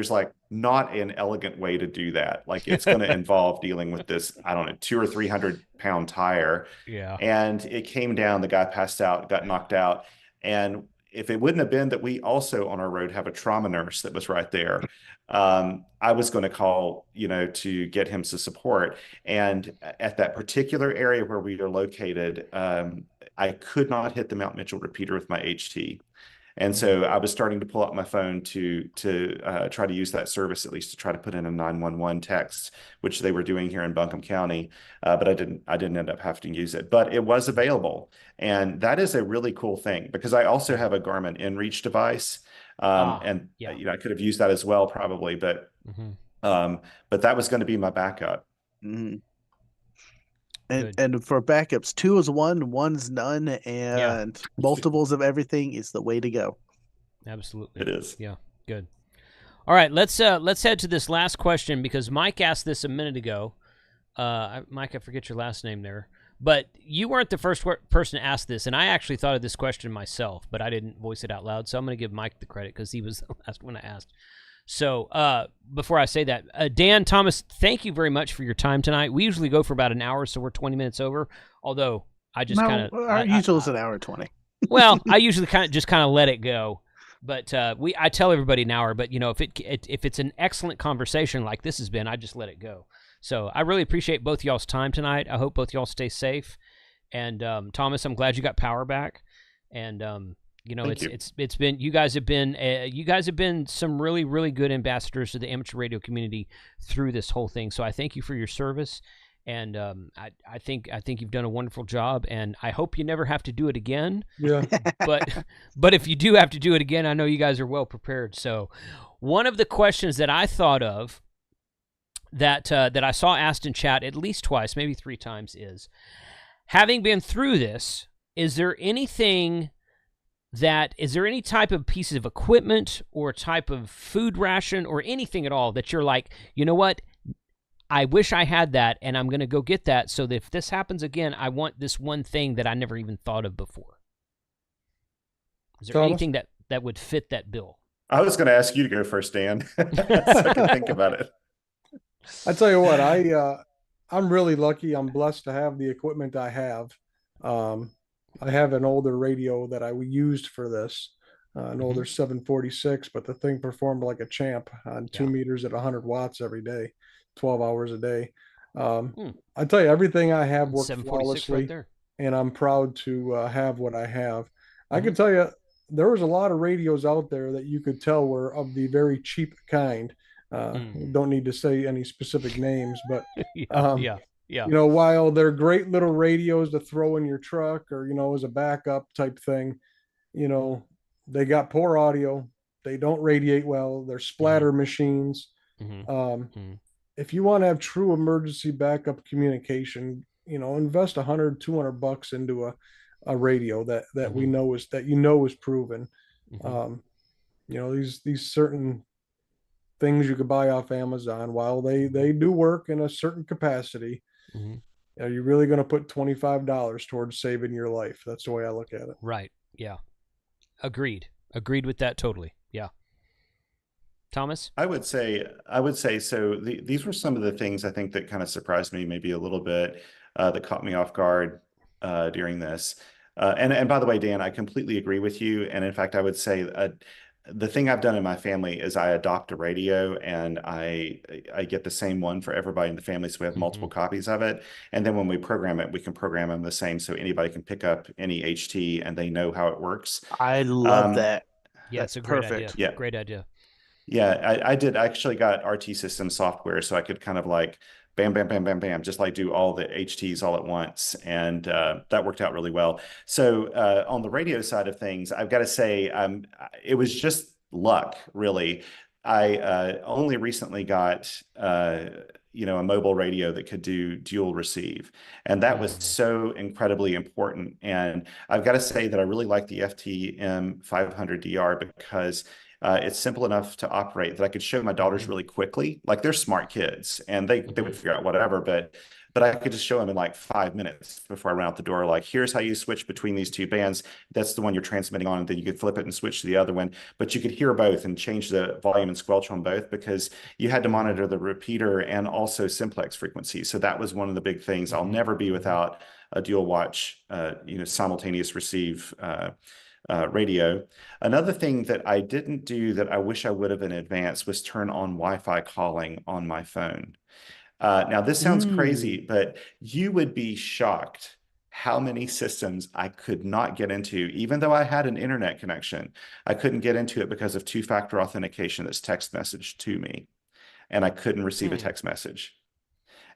like not an elegant way to do that. Like it's going to involve dealing with this, I don't know, 200 or 300 pound tire. Yeah. And it came down, the guy passed out, got knocked out. And if it wouldn't have been that we also on our road have a trauma nurse that was right there, I was going to call, to get him to support. And at that particular area where we are located, I could not hit the Mount Mitchell repeater with my HT. And so I was starting to pull out my phone to try to use that service, at least to try to put in a 911 text, which they were doing here in Buncombe County. But I didn't end up having to use it, but it was available. And that is a really cool thing because I also have a Garmin InReach device. I could have used that as well, probably, but that was going to be my backup. And for backups, 2 is 1, 1's none, and multiples of everything is the way to go. Absolutely, it is. Yeah, good. All right, let's head to this last question because Mike asked this a minute ago. Mike, I forget your last name there, but you weren't the first person to ask this, and I actually thought of this question myself, but I didn't voice it out loud, so I'm going to give Mike the credit because he was the last one I asked. So before I say that, Dan, Thomas, thank you very much for your time tonight. We usually go for about an hour, so we're 20 minutes over. Although I just kind of our usual is an hour 20. Well, I usually kind of let it go. But I tell everybody an hour. But if it's an excellent conversation like this has been, I just let it go. So I really appreciate both y'all's time tonight. I hope both y'all stay safe. And Thomas, I'm glad you got power back. And it's been you guys have been some really, really good ambassadors to the amateur radio community through this whole thing. So I thank you for your service. And I think you've done a wonderful job, and I hope you never have to do it again. Yeah. But if you do have to do it again, I know you guys are well prepared. So, one of the questions that I thought of that I saw asked in chat at least twice, maybe 3 times, is, having been through this, is there any type of pieces of equipment or type of food ration or anything at all that you're like, you know what? I wish I had that, and I'm going to go get that so that if this happens again, I want this one thing that I never even thought of before. Is there anything that would fit that bill? I was going to ask you to go first, Dan, so I can think about it. I tell you what, I'm really lucky. I'm blessed to have the equipment I have. I have an older radio that I used for this, an older 746, but the thing performed like a champ on 2 meters at 100 watts every day. 12 hours a day. I tell you, everything I have worked flawlessly, right there. And I'm proud to have what I have. I can tell you, there was a lot of radios out there that you could tell were of the very cheap kind. Don't need to say any specific names, but while they're great little radios to throw in your truck or as a backup type thing, they got poor audio. They don't radiate well. They're splatter machines. If you want to have true emergency backup communication, invest $100-$200 into a radio that we know is proven. These certain things you could buy off Amazon, while they do work in a certain capacity, are you really going to put $25 towards saving your life? That's the way I look at it. Right. Yeah. Agreed with that totally. Yeah. Thomas? I would say so. These were some of the things I think that kind of surprised me maybe a little bit, that caught me off guard during this. And by the way, Dan, I completely agree with you. And in fact, I would say the thing I've done in my family is I adopt a radio, and I get the same one for everybody in the family, so we have multiple copies of it. And then when we program it, we can program them the same, so anybody can pick up any HT and they know how it works. I love that. Yeah, it's a great idea. Yeah, great idea. Yeah, I actually got RT system software, so I could kind of like bam, bam, bam, bam, bam, just like do all the HTs all at once. And that worked out really well. So on the radio side of things, I've got to say, it was just luck, really. I only recently got, a mobile radio that could do dual receive. And that was so incredibly important. And I've got to say that I really like the FTM 500DR because it's simple enough to operate that I could show my daughters really quickly. Like, they're smart kids and they would figure out whatever, but I could just show them in like 5 minutes before I ran out the door. Like, here's how you switch between these 2 bands. That's the one you're transmitting on, and then you could flip it and switch to the other one. But you could hear both and change the volume and squelch on both because you had to monitor the repeater and also simplex frequency. So that was one of the big things. I'll never be without a dual watch, simultaneous receive radio. Another thing that I didn't do that I wish I would have in advance was turn on Wi-Fi calling on my phone. Now, this sounds crazy, but you would be shocked how many systems I could not get into, even though I had an internet connection. I couldn't get into it because of 2-factor authentication that's text message to me, and I couldn't receive a text message.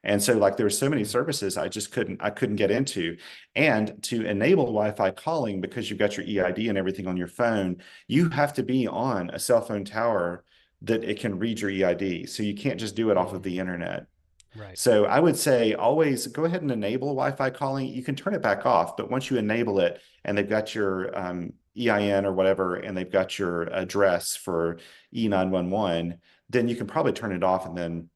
And so, like, there were so many services I couldn't get into. And to enable Wi-Fi calling, because you've got your EID and everything on your phone, you have to be on a cell phone tower that it can read your EID. So you can't just do it off of the internet. Right. So I would say always go ahead and enable Wi-Fi calling. You can turn it back off, but once you enable it and they've got your EIN or whatever, and they've got your address for E911, then you can probably turn it off and then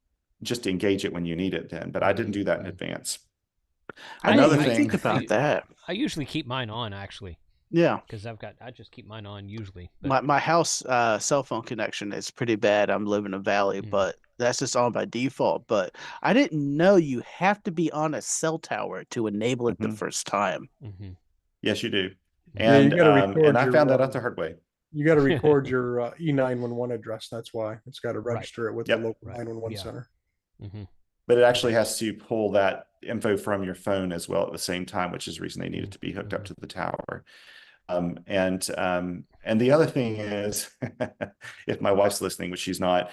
just engage it when you need it then. But I didn't do that in advance. Another thing, think about that. I usually keep mine on, actually. Yeah. Because I just keep mine on usually. But, My house cell phone connection is pretty bad. I'm living in a valley, but that's just on by default. But I didn't know you have to be on a cell tower to enable it the first time. Yes, you do. Yeah, you And got to record I your. found that out the hard way. You got to record your E911 address. That's why it's got to register it with the local Right. 911 center. But it actually has to pull that info from your phone as well at the same time, which is the reason they need it to be hooked up to the tower. And the other thing is, if my wife's listening, which she's not,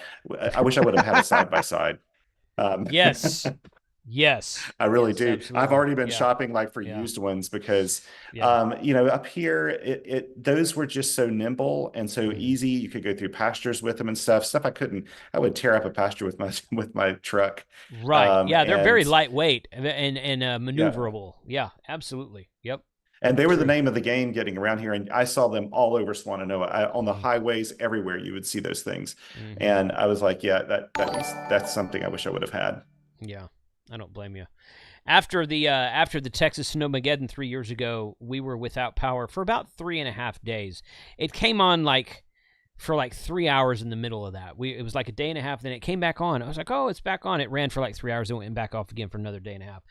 I wish I would have had a side by side. Yes. Yes. I really do. Absolutely. I've already been shopping like for used ones because, up here, those were just so nimble and so easy. You could go through pastures with them and stuff I would tear up a pasture with my truck. Right. They're very lightweight and maneuverable. Yeah, absolutely. Yep. And they were the name of the game getting around here. And I saw them all over Swannanoa. On the highways, everywhere you would see those things. And I was like, that's something I wish I would have had. Yeah. I don't blame you. After the Texas Snowmageddon 3 years ago, we were without power for about 3.5 days. It came on for 3 hours in the middle of that. It was like a day and a half, then it came back on. I was like, oh, it's back on. It ran for 3 hours and went back off again for another day and a half.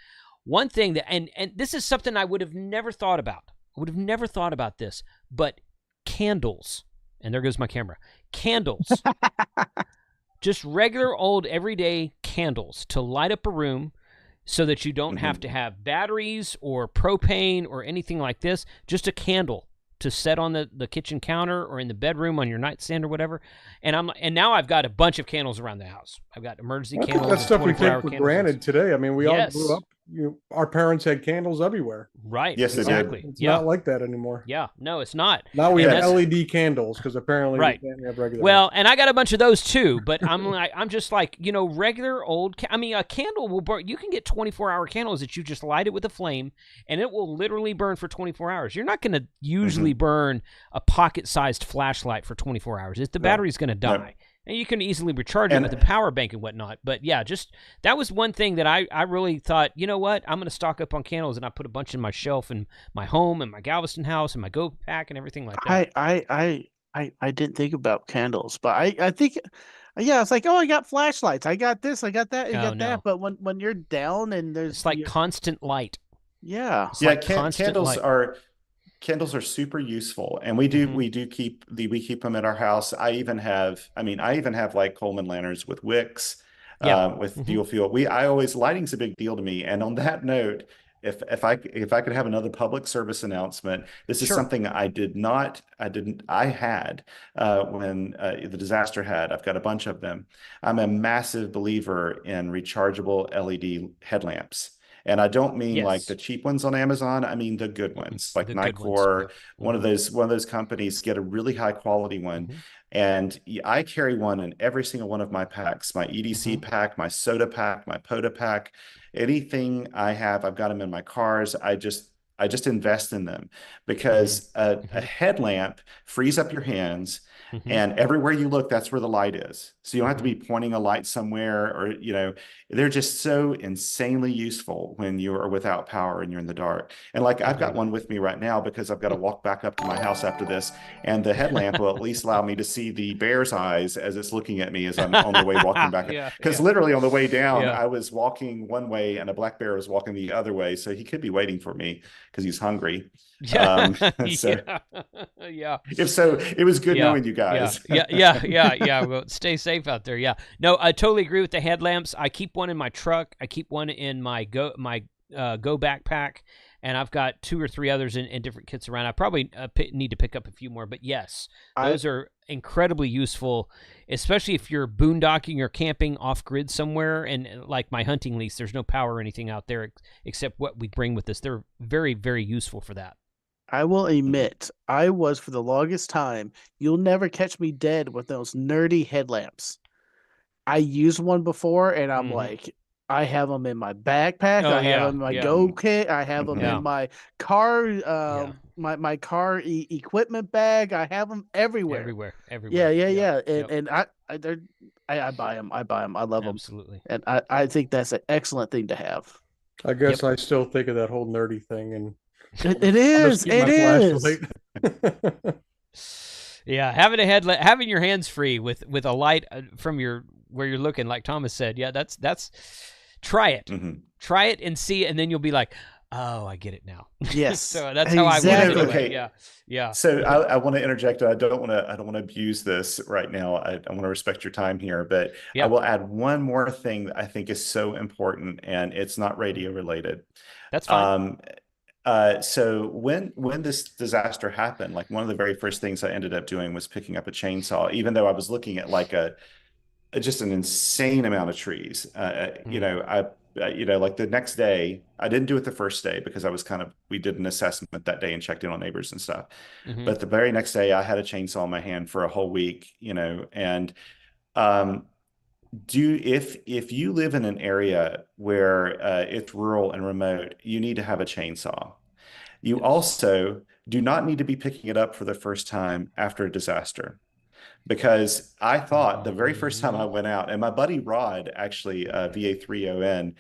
One thing that, and this is something I would have never thought about. I would have never thought about this, but candles, and there goes my camera. Candles. Just regular old everyday candles to light up a room so that you don't have to have batteries or propane or anything like this. Just a candle to set on the kitchen counter or in the bedroom on your nightstand or whatever. And now I've got a bunch of candles around the house. I've got emergency candles. That's stuff we take for granted today. I mean, we all grew up. Our parents had candles everywhere. Right. Yes, exactly. It's not like that anymore. Yeah. No, it's not. Now we have LED candles because apparently we can't have regular. Well, and I got a bunch of those too, but I'm just regular old. A candle will burn. You can get 24-hour candles that you just light it with a flame, and it will literally burn for 24 hours. You're not going to usually burn a pocket-sized flashlight for 24 hours. The battery's going to die. No. And you can easily recharge it with a power bank and whatnot. But yeah, just that was one thing that I really thought, you know what, I'm going to stock up on candles, and I put a bunch in my shelf in my home and my Galveston house and my Go Pack and everything like that. I didn't think about candles, but I think, it's like, oh, I got flashlights, I got this, I got that, I got that. But when you're down and there's it's like constant light. Yeah. Candles are super useful, and we keep them at our house. I even have like Coleman lanterns with wicks, with dual fuel. Lighting's a big deal to me. And on that note, if I could have another public service announcement, this is something I had when the disaster had. I've got a bunch of them. I'm a massive believer in rechargeable LED headlamps. And I don't mean like the cheap ones on Amazon. I mean the good ones, like Nightcore. One of those companies. Get a really high quality one, and I carry one in every single one of my packs. My EDC pack, my soda pack, my POTA pack, anything I have, I've got them in my cars. I just invest in them because a headlamp frees up your hands. And everywhere you look, that's where the light is. So you don't have to be pointing a light somewhere, or, they're just so insanely useful when you are without power and you're in the dark. And I've got one with me right now because I've got to walk back up to my house after this. And the headlamp will at least allow me to see the bear's eyes as it's looking at me as I'm on the way walking back. Because literally on the way down, I was walking one way and a black bear was walking the other way. So he could be waiting for me because he's hungry. If so, it was good knowing you guys. Well, stay safe out there. Yeah, no, I totally agree with the headlamps. I keep one in my truck. I keep one in my Go backpack, and I've got 2 or 3 others in different kits around. I probably need to pick up a few more, but yes, those are incredibly useful, especially if you're boondocking or camping off grid somewhere. And like my hunting lease, there's no power or anything out there except what we bring with us. They're very, very useful for that. I will admit, I was for the longest time. You'll never catch me dead with those nerdy headlamps. I used one before, and I'm like, I have them in my backpack. I have them in my Go kit. I have them in my car, my car equipment bag. I have them everywhere. Yeah. And I buy them. I love them. Absolutely. And I think that's an excellent thing to have. I guess I still think of that whole nerdy thing, and It I'll is. just keep It my is. flashlight. Yeah, having your hands free with a light from where you're looking, like Thomas said. Yeah, that's try it. Mhm. Try it and see, and then you'll be like, oh, I get it now. Yes. So that's how I would Exactly. do it. Okay. Yeah. Yeah. So I want to interject. I don't want to abuse this right now. I want to respect your time here, but Yeah. I will add one more thing that I think is so important, and it's not radio related. That's fine. So when this disaster happened, like one of the very first things I ended up doing was picking up a chainsaw, even though I was looking at like just an insane amount of trees. Like the next day, I didn't do it the first day because we did an assessment that day and checked in on neighbors and stuff. Mhm. But the very next day, I had a chainsaw in my hand for a whole week, and um, if you live in an area where it's rural and remote, you need to have a chainsaw. You Yes. also do not need to be picking it up for the first time after a disaster. Because I thought the very first time I went out, and my buddy Rod, actually, VA3ON,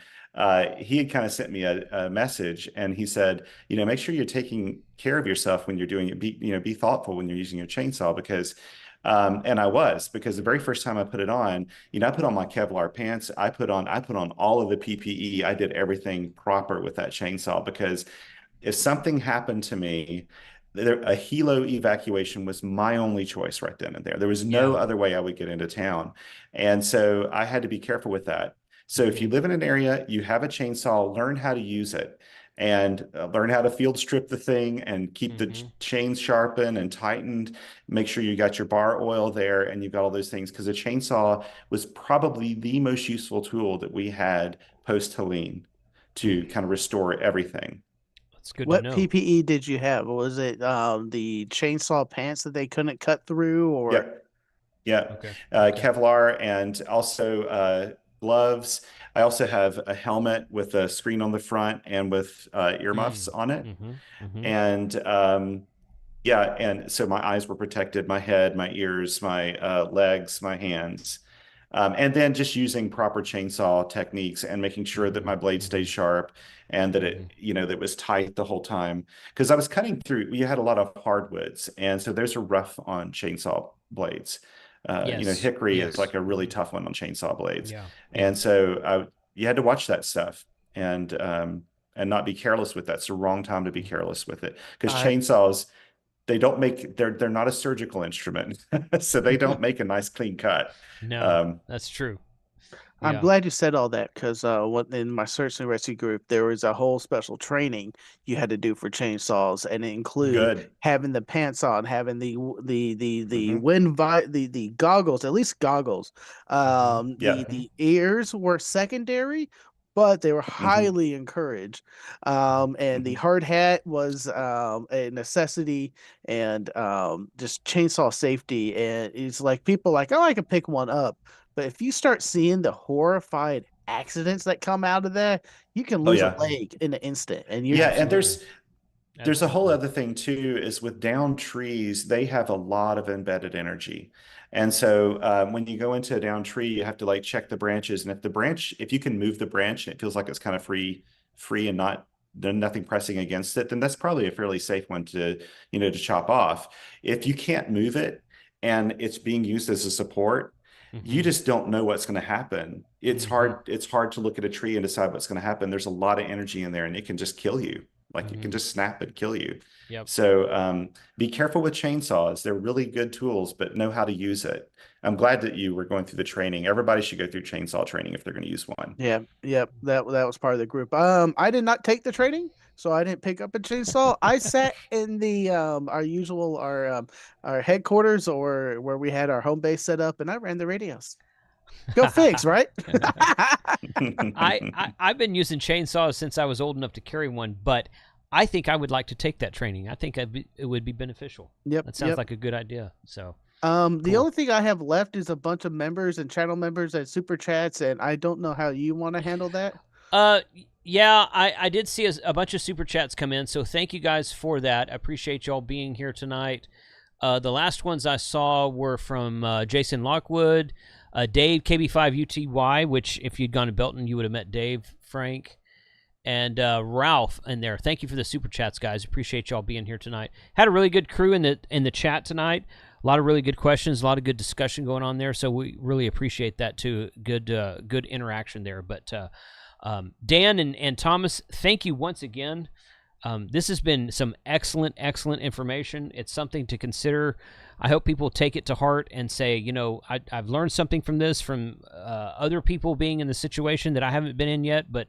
he had kind of sent me a message, and he said, make sure you're taking care of yourself when you're doing it. Be thoughtful when you're using your chainsaw because, and I was, because the very first time I put it on, I put on my Kevlar pants, I put on all of the PPE, I did everything proper with that chainsaw because if something happened to me, a helo evacuation was my only choice right then and there. There was no other way I would get into town. And so I had to be careful with that. So if you live in an area, you have a chainsaw, learn how to use it and learn how to field strip the thing and keep the chains sharpened and tightened. Make sure you got your bar oil there and you've got all those things because a chainsaw was probably the most useful tool that we had post Helene to kind of restore everything. That's good What to know. PPE did you have? Was it the chainsaw pants that they couldn't cut through, or? Yeah. Okay. Kevlar and also gloves. I also have a helmet with a screen on the front and with earmuffs on it. And and so my eyes were protected, my head, my ears, my legs, my hands. And then just using proper chainsaw techniques and making sure that my blade stays sharp and that it, that it was tight the whole time. Because I was cutting through, we had a lot of hardwoods, and so those are rough on chainsaw blades. Hickory is like a really tough one on chainsaw blades. Yeah. And so you had to watch that stuff and not be careless with that. It's the wrong time to be careless with it because chainsaws, they're not a surgical instrument, so they don't make a nice clean cut. No, that's true. I'm glad you said all that because in my search and rescue group, there was a whole special training you had to do for chainsaws, and it included having the pants on, having the the goggles, at least goggles. The ears were secondary, but they were highly encouraged. And the hard hat was a necessity, and just chainsaw safety. And it's like people like, oh, I can pick one up. But if you start seeing the horrified accidents that come out of that, you can lose a leg in an instant. And and there's a whole other thing too, is with downed trees, they have a lot of embedded energy. And so when you go into a downed tree, you have to like check the branches. And if you can move the branch and it feels like it's kind of free and nothing pressing against it, then that's probably a fairly safe one to chop off. If you can't move it and it's being used as a support, you just don't know what's going to happen. It's hard to look at a tree and decide what's going to happen. There's a lot of energy in there and it can just kill you. Like it can just snap and kill you. So be careful with chainsaws. They're really good tools, but know how to use it. I'm glad that you were going through the training. Everybody should go through chainsaw training if they're going to use one. That was part of the group. I did not take the training, so I didn't pick up a chainsaw. I sat in the our headquarters or where we had our home base set up, and I ran the radios. Go figs, right? I've been using chainsaws since I was old enough to carry one, but I think I would like to take that training. I think it would be beneficial. That sounds like a good idea. So the only thing I have left is a bunch of members and channel members and super chats, and I don't know how you want to handle that. Yeah, I did see a bunch of super chats come in, so thank you guys for that. I appreciate y'all being here tonight. The last ones I saw were from Jason Lockwood, Dave KB5UTY, which if you'd gone to Belton, you would have met Dave, Frank, and Ralph in there. Thank you for the super chats, guys. Appreciate y'all being here tonight. Had a really good crew in the chat tonight. A lot of really good questions, a lot of good discussion going on there. So we really appreciate that too. Good interaction there. But Dan and Thomas, thank you once again. This has been some excellent information. It's something to consider. I hope people take it to heart and say, I've learned something from this, from other people being in the situation that I haven't been in yet, but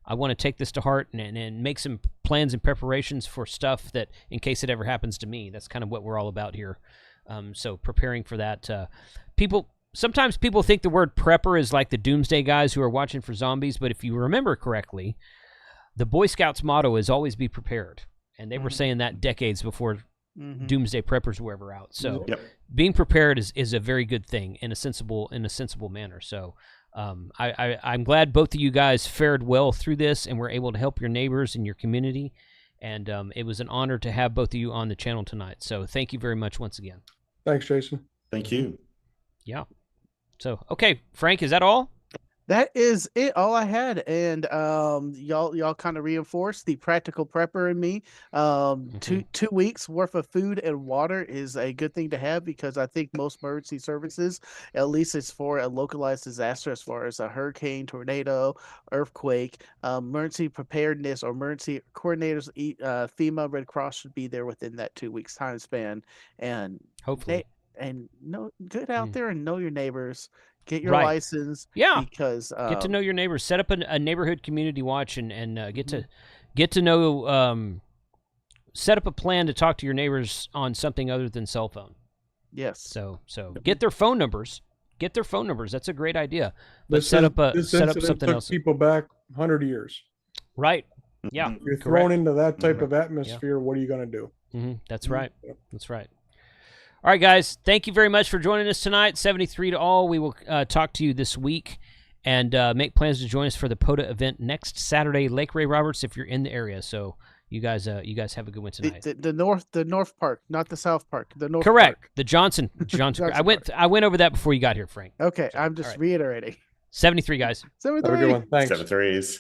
I want to take this to heart and make some plans and preparations for stuff that in case it ever happens to me. That's kind of what we're all about here. So preparing for that. Sometimes people think the word prepper is like the doomsday guys who are watching for zombies, but if you remember correctly, the Boy Scouts motto is always be prepared. And they were saying that decades before doomsday preppers were ever out. So being prepared is a very good thing in a sensible manner. So I'm glad both of you guys fared well through this and were able to help your neighbors and your community. And it was an honor to have both of you on the channel tonight. So thank you very much once again. Thanks, Jason. Thank you. Yeah. So, okay, Frank, is that all? That is it, all I had, and y'all kind of reinforced the practical prepper in me. 2 weeks worth of food and water is a good thing to have, because I think most emergency services, at least it's for a localized disaster, as far as a hurricane, tornado, earthquake, emergency preparedness or emergency coordinators, FEMA, Red Cross should be there within that 2 weeks time span, and hopefully, get out there and know your neighbors. Get your right. license. Yeah. Because get to know your neighbors. Set up a neighborhood community watch and get to know. Set up a plan to talk to your neighbors on something other than cell phone. Yes. So get their phone numbers. Get their phone numbers. That's a great idea. But set up something else. People back 100 years. Right. Yeah. You're thrown into that type of atmosphere. What are you going to do? That's right. That's right. All right, guys, thank you very much for joining us tonight. 73 to all. We will talk to you this week and make plans to join us for the POTA event next Saturday, Lake Ray Roberts, if you're in the area. So you guys have a good one tonight. The North Park, not the South Park. The North Correct. Park. The Johnson. I went over that before you got here, Frank. Okay, so, I'm just reiterating. 73, guys. 73. Have a good one. Thanks. 73s.